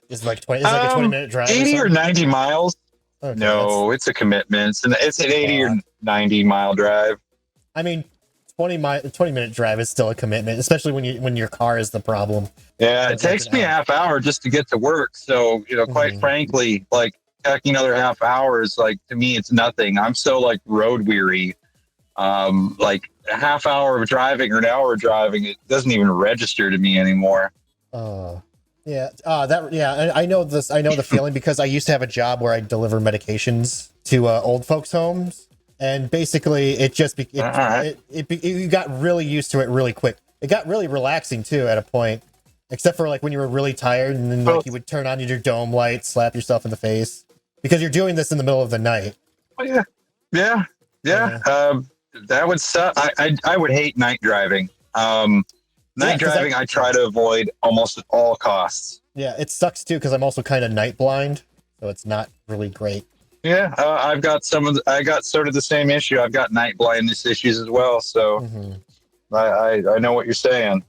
Is it like 20? Is it like a 20-minute drive? 80 or 90 miles. Okay, no, it's a commitment. It's an 80 or 90 mile drive. I mean, 20-minute drive is still a commitment, especially when your car is the problem. Yeah, it takes me a half hour just to get to work. So, quite frankly, like taking another half hours, like to me, it's nothing. I'm so like road weary. Like a half hour of driving or an hour of driving, it doesn't even register to me anymore. I know this. I know the feeling because I used to have a job where I deliver medications to old folks' homes, and basically it just you got really used to it really quick. It got really relaxing too at a point, except for like when you were really tired and then like you would turn on your dome light, slap yourself in the face because you're doing this in the middle of the night. Oh, yeah. That would suck. I would hate night driving. Night driving, I try to avoid almost at all costs. Yeah, it sucks too because I'm also kind of night blind, so it's not really great. Yeah, I got sort of the same issue. I've got night blindness issues as well, so I know what you're saying.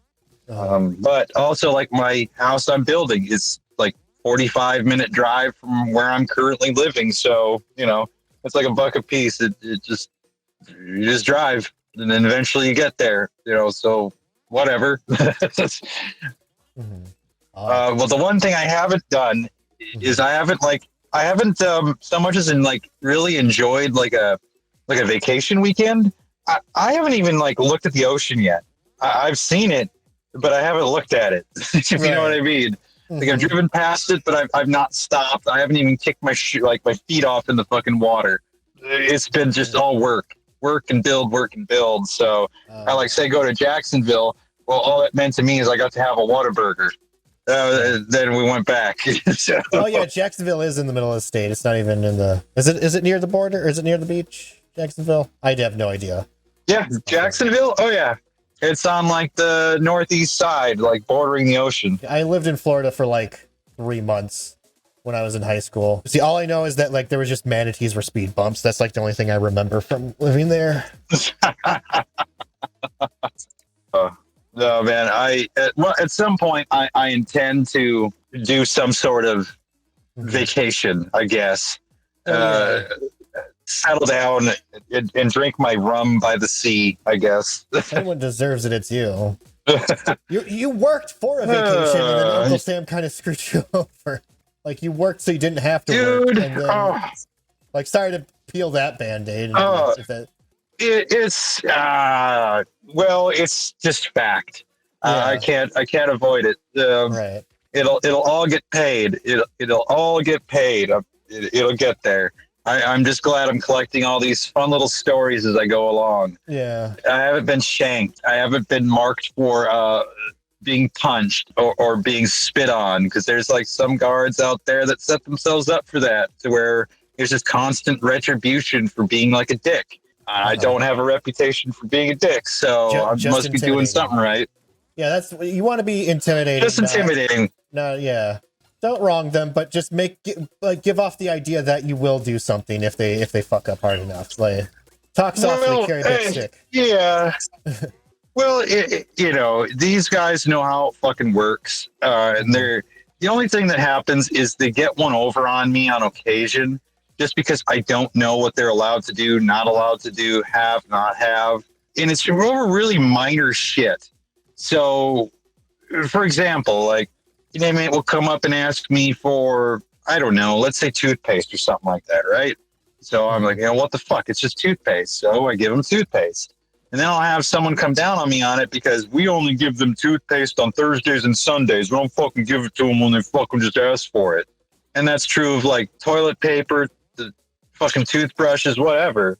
But also, like my house I'm building is like 45-minute drive from where I'm currently living, so it's like $1 a piece. You just drive, and then eventually you get there. So. Whatever. Well, the one thing I haven't done is I haven't so much as in like really enjoyed like a vacation weekend. I haven't even like looked at the ocean yet. I've seen it, but I haven't looked at it. If you know what I mean. Like I've driven past it, but I've not stopped. I haven't even kicked my feet off in the fucking water. It's been just all work and build. So I go to Jacksonville. Well, all it meant to me is I got to have a Whataburger. Then we went back. So. Oh yeah, Jacksonville is in the middle of the state. It's not even in the. Is it near the border? Or is it near the beach? Jacksonville? I have no idea. Yeah, Jacksonville. Oh yeah, it's on like the northeast side, like bordering the ocean. I lived in Florida for like 3 months when I was in high school. See, all I know is that like there was just manatees were speed bumps. That's like the only thing I remember from living there. No, man. At some point, I intend to do some sort of vacation, I guess. Settle down and drink my rum by the sea, I guess. If anyone deserves it, it's you. You worked for a vacation, and then Uncle Sam kind of screwed you over. Like, you worked so you didn't have to work. And then, like, sorry to peel that Band-Aid. It's just fact. I can't avoid it. Right. It'll all get paid. It'll all get paid. It'll get there. I'm just glad I'm collecting all these fun little stories as I go along. Yeah. I haven't been shanked. I haven't been marked for being punched or being spit on, because there's like some guards out there that set themselves up for that, to where there's just constant retribution for being like a dick. I don't have a reputation for being a dick, so I must be doing something right. Yeah, that's, you want to be intimidating. Just intimidating. No, yeah. Don't wrong them, but just give off the idea that you will do something if they fuck up hard enough. Like, talk softly, carry that stick. Yeah. Well, these guys know how it fucking works, and the only thing that happens is they get one over on me on occasion, just because I don't know what they're allowed to do, not allowed to do, have, not have, and it's over really minor shit. So, for example, like, an inmate will come up and ask me for, I don't know, let's say toothpaste or something like that, right? So I'm like, what the fuck? It's just toothpaste. So I give them toothpaste. And then I'll have someone come down on me on it because we only give them toothpaste on Thursdays and Sundays. We don't fucking give it to them when they fucking just ask for it. And that's true of like toilet paper, the fucking toothbrushes, whatever.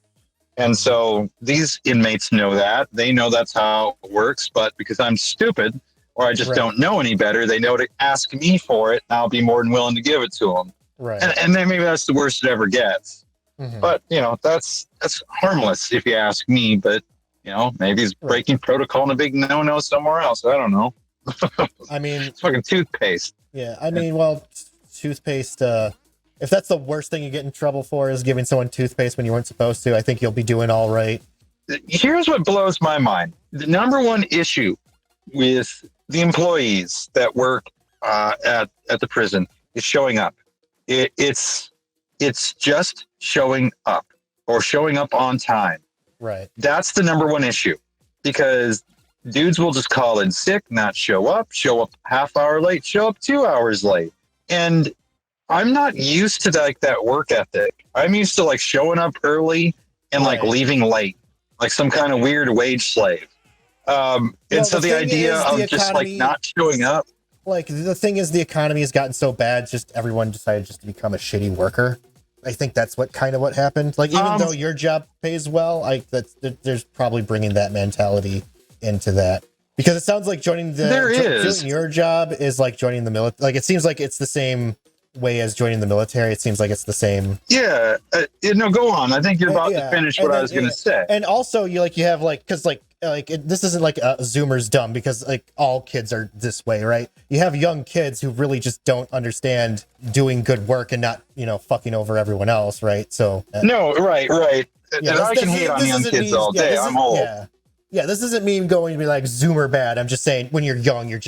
And so these inmates know that. They know that's how it works. But because I'm stupid, or I just don't know any better, they know to ask me for it, and I'll be more than willing to give it to them. Right. And then maybe that's the worst it ever gets. Mm-hmm. But, that's harmless if you ask me. But, maybe it's breaking protocol and a big no-no somewhere else. I don't know. I mean... It's fucking toothpaste. Yeah, I mean, well, toothpaste, if that's the worst thing you get in trouble for is giving someone toothpaste when you weren't supposed to, I think you'll be doing all right. Here's what blows my mind. The number one issue with the employees that work at the prison is showing up. It's just showing up, or showing up on time. Right. That's the number one issue, because dudes will just call in sick, not show up half hour late, show up 2 hours late. And I'm not used to like that work ethic. I'm used to like showing up early and like leaving late, like some kind of weird wage slave. And so the idea of just like not showing up. Like, the thing is, the economy has gotten so bad, just everyone decided just to become a shitty worker. I think that's what happened. Like, even though your job pays well, there's probably bringing that mentality into that. Because it sounds like joining your job is like joining the military. Like, it seems like it's the same way as joining the military. It seems like it's the same. Yeah. Go on. I think you're about to finish what I was going to say. And also, you have like, because this isn't like a Zoomer's dumb, because like all kids are this way, right? You have young kids who really just don't understand doing good work and not, fucking over everyone else, right? So no, right. Yeah, and I can hate on young kids all day. I'm old. Yeah, this isn't me going to be like Zoomer bad. I'm just saying, when you're young, you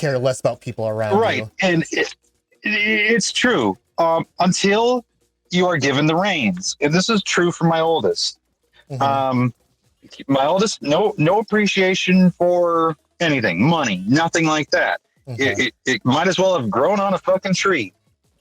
care less about people around you. Right, and it's true. Until you are given the reins, and this is true for my oldest. Mm-hmm. My oldest, no appreciation for anything, money, nothing like that. Mm-hmm. It might as well have grown on a fucking tree,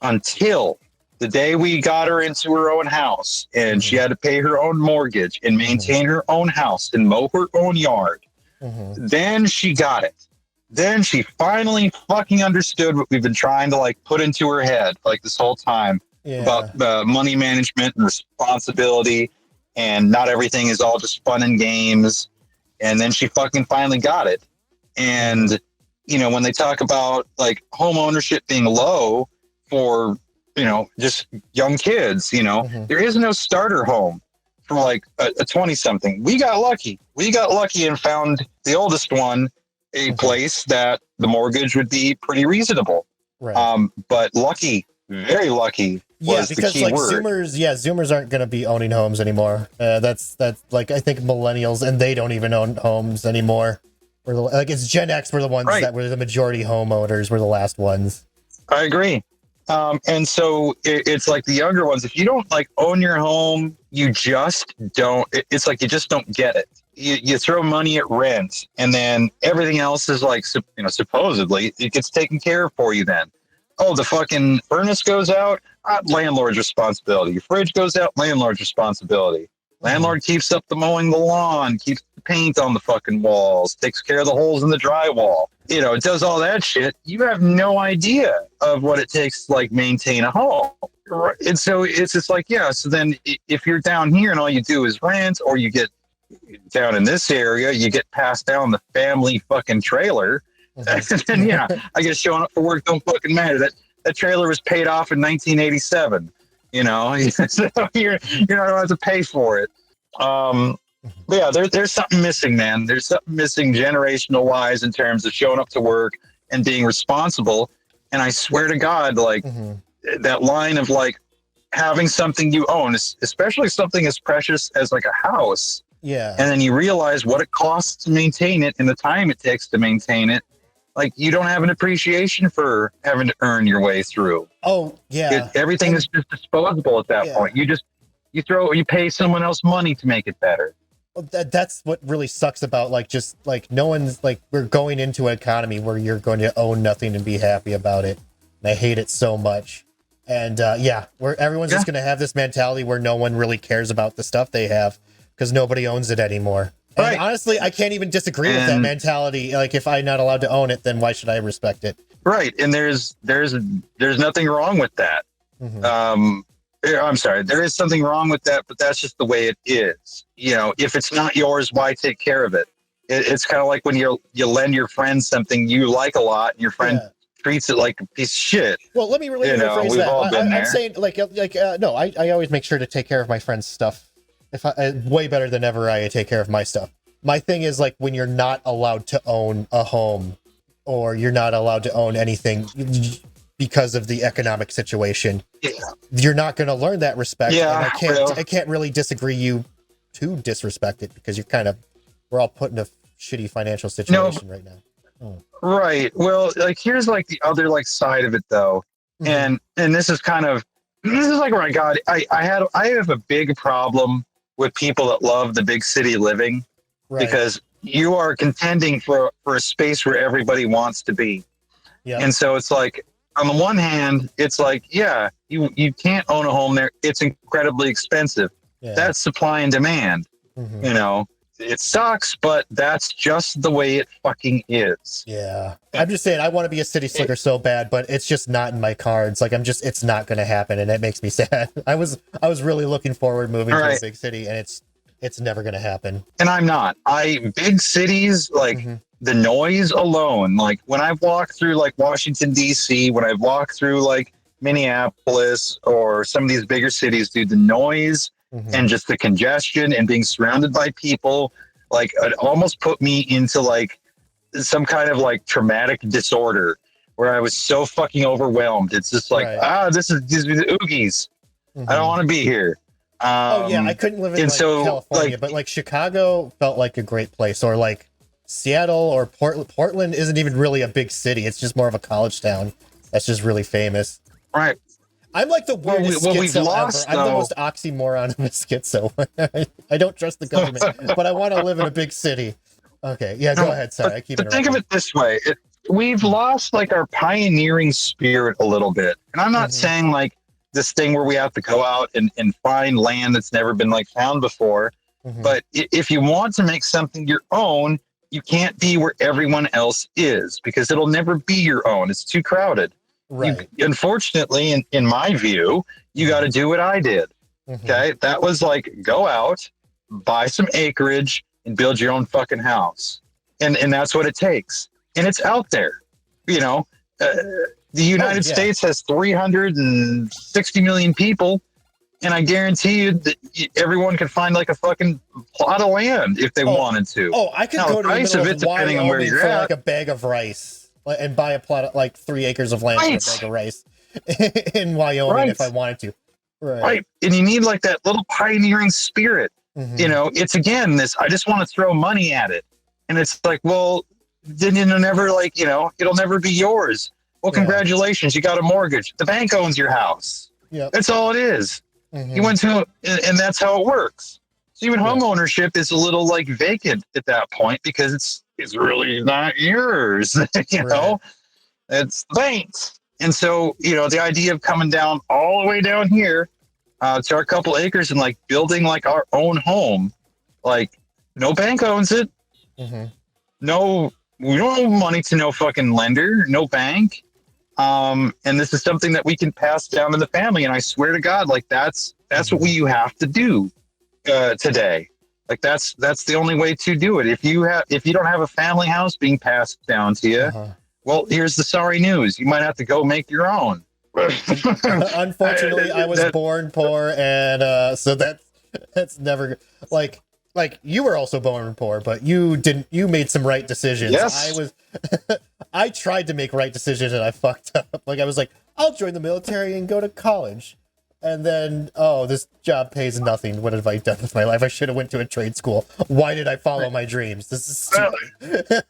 until the day we got her into her own house, and she had to pay her own mortgage and maintain her own house and mow her own yard. Mm-hmm. Then she got it. Then she finally fucking understood what we've been trying to like put into her head like this whole time about money management and responsibility. And not everything is all just fun and games. And then she fucking finally got it. And when they talk about like home ownership being low for, just young kids, there is no starter home for like a 20 something. We got lucky and found the oldest one a place that the mortgage would be pretty reasonable. Right. But lucky, very lucky. Yeah, because like word. Zoomers aren't going to be owning homes anymore. That's like, I think millennials, and they don't even own homes anymore. Like it's Gen X were the ones that were the majority homeowners, were the last ones. I agree. And so it's like the younger ones, if you don't like own your home, you just don't, it's like you just don't get it. You throw money at rent, and then everything else is like, supposedly it gets taken care of for you then. Oh, the fucking furnace goes out, landlord's responsibility. Your fridge goes out, landlord's responsibility. Landlord keeps up the mowing the lawn, keeps the paint on the fucking walls, takes care of the holes in the drywall. It does all that shit. You have no idea of what it takes to like maintain a home. And so it's just like, so then if you're down here and all you do is rent, or you get down in this area, you get passed down the family fucking trailer. And I guess showing up for work don't fucking matter. That trailer was paid off in 1987. So you're not gonna have to pay for it. But yeah, there's something missing, man. There's something missing generational wise in terms of showing up to work and being responsible. And I swear to God, like that line of like having something you own, especially something as precious as like a house. Yeah. And then you realize what it costs to maintain it and the time it takes to maintain it. Like you don't have an appreciation for having to earn your way through. Oh yeah. Everything is just disposable at that point. You pay someone else money to make it better. Well, that's what really sucks about like just like no one's like, we're going into an economy where you're going to own nothing and be happy about it. And I hate it so much. And where everyone's just going to have this mentality where no one really cares about the stuff they have because nobody owns it anymore. And honestly, I can't even disagree with that mentality. Like, if I'm not allowed to own it, then why should I respect it? Right, and there's nothing wrong with that. I'm sorry, there is something wrong with that, but that's just the way it is. If it's not yours, why take care of it? It's kind of like when you lend your friend something you like a lot, and your friend treats it like a piece of shit. Well, let me really rephrase that. I'm saying, no, I always make sure to take care of my friend's stuff. Way better than ever I take care of my stuff. My thing is like when you're not allowed to own a home, or you're not allowed to own anything because of the economic situation, you're not going to learn that respect. And I can't really disagree you to disrespect it, because we're all put in a shitty financial situation right now. Right. Well, like here's like the other like side of it though, and this is like where I have a big problem with people that love the big city living, because you are contending for a space where everybody wants to be. And so it's like, on the one hand, it's like, you can't own a home there. It's incredibly expensive. That's supply and demand. It sucks, but that's just the way it fucking is. Yeah. I'm just saying, I want to be a city slicker so bad, but it's just not in my cards. Like, it's not going to happen, and it makes me sad. I was really looking forward moving to a big city, and it's never going to happen. And I'm not. Big cities, like the noise alone, like when I've walked through like Washington, D.C., when I've walked through like Minneapolis or some of these bigger cities, dude, the noise and just the congestion and being surrounded by people, like it almost put me into like some kind of like traumatic disorder where I was so fucking overwhelmed. It's just like, this is the oogies. I don't want to be here. I couldn't live in California, but like Chicago felt like a great place, or like Seattle or Portland isn't even really a big city. It's just more of a college town that's just really famous. Right. I'm like the weirdest schizo ever. I'm the most oxymoron of a schizo. I don't trust the government, but I want to live in a big city. Okay, go ahead. Sorry, I keep interrupting. Think of it this way. We've lost like our pioneering spirit a little bit. And I'm not saying like this thing where we have to go out and find land that's never been like found before. But if you want to make something your own, you can't be where everyone else is, because it'll never be your own. It's too crowded. Right. Unfortunately, in my view, you got to do what I did. Okay. That was like, go out, buy some acreage, and build your own fucking house. And that's what it takes. and it's out there. You know, the United States has 360 million people, and I guarantee you that everyone could find like a fucking plot of land if they wanted to. Oh, I could go to the middle of Wyoming for like a bag of rice and buy a plot of like 3 acres of land for a bag of rice in Wyoming if I wanted to. Right. And you need like that little pioneering spirit. You know, it's again this, I just want to throw money at it. And it's like, well, then it'll never like, you know, it'll never be yours. Well, congratulations, you got a mortgage. The bank owns your house. Yeah. That's all it is. You went to, and that's how it works. So even home ownership is a little like vacant at that point because it's really not yours. You know, it's the bank's. And so, you know, the idea of coming down all the way down here to our couple acres and like building like our own home, like no bank owns it. No, we don't have money to no fucking lender, no bank. And this is something that we can pass down to the family. And I swear to God, like that's what you have to do today. Like that's the only way to do it. If you don't have a family house being passed down to you, well, here's the sorry news. You might have to go make your own. Unfortunately, I was born poor, and so that's never like you were also born poor, but you didn't. You made some right decisions. Yes. I tried to make right decisions, and I fucked up. Like I was like, I'll join the military and go to college, and then this job pays nothing. What have I done with my life? I should have went to a trade school. Why did I follow my dreams? This is stupid.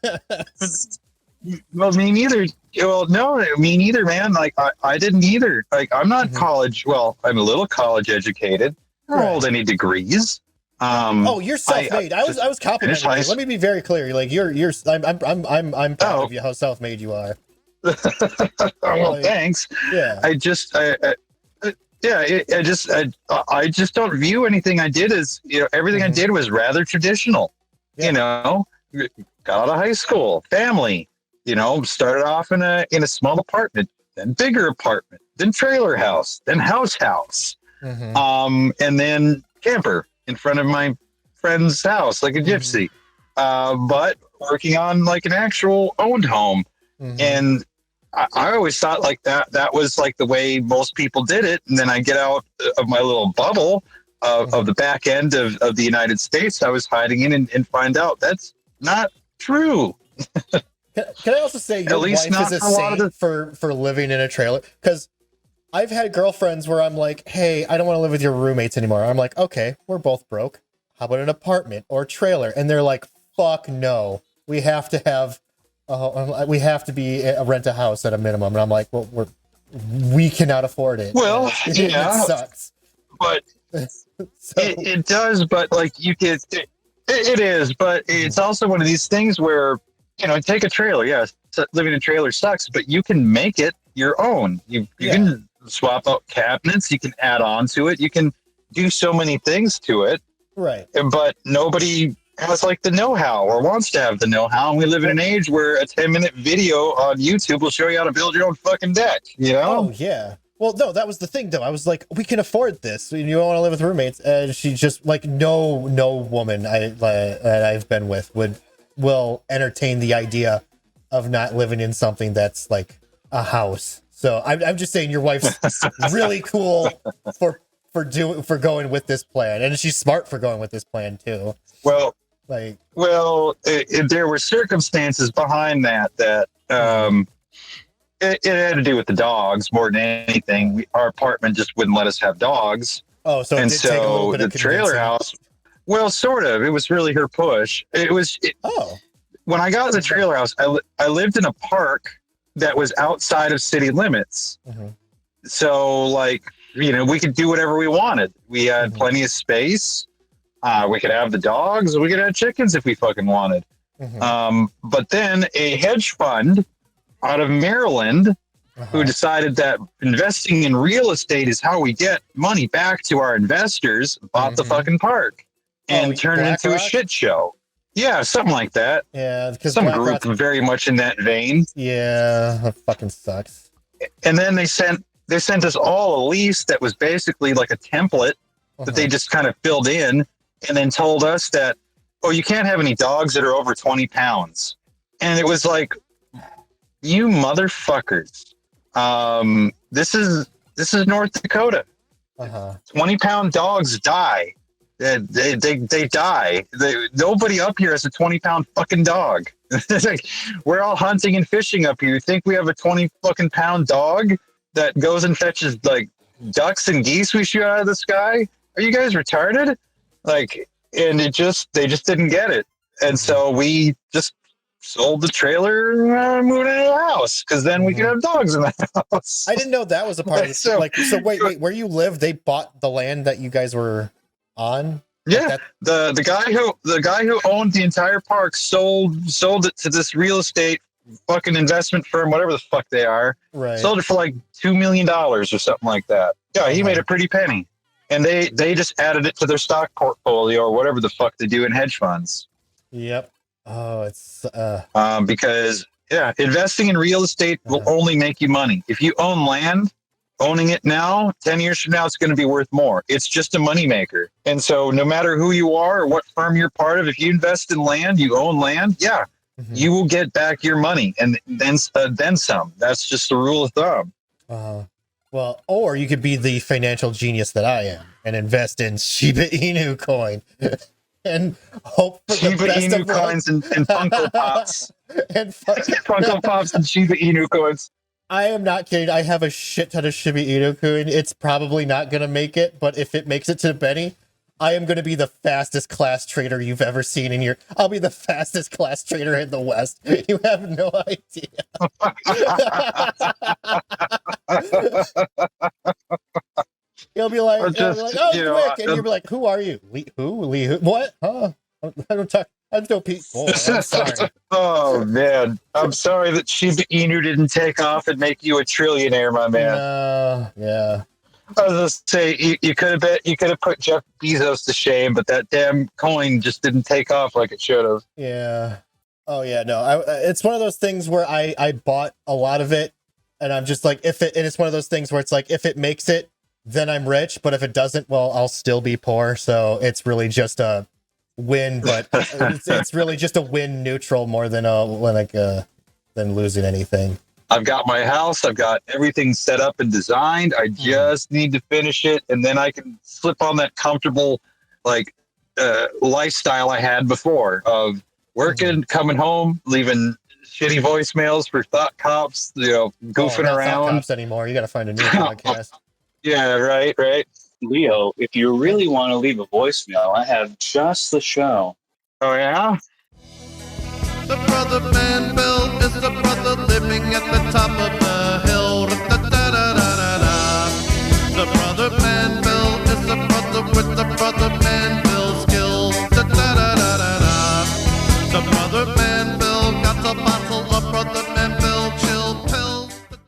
Well, me neither. Well, no, me neither, man. Like I didn't either. Like I'm not college. Well, I'm a little college educated. I don't hold any degrees. You're self-made. I was complimenting you. Let me be very clear. Like I'm proud of you how self-made you are. Well, thanks. Yeah. I just don't view anything I did as, you know, everything I did was rather traditional. You know, got out of high school, family. You know, started off in a small apartment, then bigger apartment, then trailer house, then house, and then camper in front of my friend's house, like a gypsy. But working on like an actual owned home, and I always thought like that was like the way most people did it. And then I get out of my little bubble of the back end of the United States I was hiding in and find out that's not true. Can I also say your wife is a saint for living in a trailer? Because I've had girlfriends where I'm like, hey, I don't want to live with your roommates anymore. I'm like, okay, we're both broke. How about an apartment or a trailer? And they're like, fuck no. We have to have, rent a house at a minimum. And I'm like, well, we cannot afford it. Well, it sucks. But it does, but like you can, it is, but it's also one of these things where, you know, take a trailer. Yes, living in a trailer sucks, but you can make it your own. You can swap out cabinets. You can add on to it. You can do so many things to it. Right. But nobody has like the know-how or wants to have the know-how. And we live in an age where a 10-minute video on YouTube will show you how to build your own fucking deck. You know? Oh yeah. Well, no, that was the thing though. I was like, we can afford this. You don't want to live with roommates, and she just like no woman that I've been with will entertain the idea of not living in something that's like a house. So I'm just saying your wife's really cool for going with this plan, and she's smart for going with this plan too. Well, there were circumstances behind that it had to do with the dogs more than anything. Our apartment just wouldn't let us have dogs. Oh, so and so the trailer house. Well, sort of. It was really her push. When I got the trailer house, I lived in a park that was outside of city limits. So, like, you know, we could do whatever we wanted. We had plenty of space. We could have the dogs. We could have chickens if we fucking wanted. But then a hedge fund out of Maryland who decided that investing in real estate is how we get money back to our investors bought the fucking park. And turn it into a shit show. Yeah, something like that. Yeah, because some group very much in that vein. Yeah, that fucking sucks. And then they sent us all a lease that was basically like a template that they just kind of filled in, and then told us that, oh, you can't have any dogs that are over 20 pounds. And it was like, You motherfuckers. This is North Dakota. 20-pound dogs die. They die. Nobody up here has a 20-pound fucking dog. Like, we're all hunting and fishing up here. You think we have a 20 fucking pound dog that goes and fetches like ducks and geese we shoot out of the sky? Are you guys retarded? Like, and they just didn't get it. And so we just sold the trailer and moved into the house because then we could have dogs in the house. I didn't know that was a part of it. So wait, where you live, they bought the land that you guys were on? Yeah, like the guy who owned the entire park sold it to this real estate fucking investment firm, whatever the fuck they are. Right. Sold it for like $2 million or something like that. Yeah, he made a pretty penny. And they just added it to their stock portfolio or whatever the fuck they do in hedge funds. Yep. Oh, it's because investing in real estate will only make you money. If you own land, owning it now, 10 years from now, it's going to be worth more. It's just a moneymaker. And so no matter who you are or what firm you're part of, if you invest in land, you own land, you will get back your money and then some. That's just the rule of thumb. Well, or you could be the financial genius that I am and invest in Shiba Inu coin and hope for Shiba the best Inu of coins and Funko Pops. and Funko Pops and Shiba Inu coins. I am not kidding. I have a shit ton of Shiba Inu coin. It's probably not going to make it, but if it makes it to Benny, I am going to be the fastest class trader you've ever seen in your... I'll be the fastest class trader in the West. You have no idea. You'll be like, oh, quick. And you'll be like, who are you? Lee who? What? Huh? I don't talk. I'm no people. I'm sorry. Oh, man. I'm sorry that Shiba Inu didn't take off and make you a trillionaire, my man. Yeah. I was just say you could have put Jeff Bezos to shame, but that damn coin just didn't take off like it should have. Yeah. Oh yeah. No. It's one of those things where I bought a lot of it, and I'm just like, and it's one of those things where it's like, if it makes it, then I'm rich, but if it doesn't, well, I'll still be poor. So it's really just a win, but it's really just a win neutral more than than losing anything. I've got my house. I've got everything set up and designed. I just need to finish it, and then I can slip on that comfortable, lifestyle I had before of working, coming home, leaving shitty voicemails for thought cops, goofing around. Not cops anymore. You got to find a new podcast. Yeah, right. Leo, if you really want to leave a voicemail, I have just the show. Oh yeah. The brother man Bill is the brother living at the top of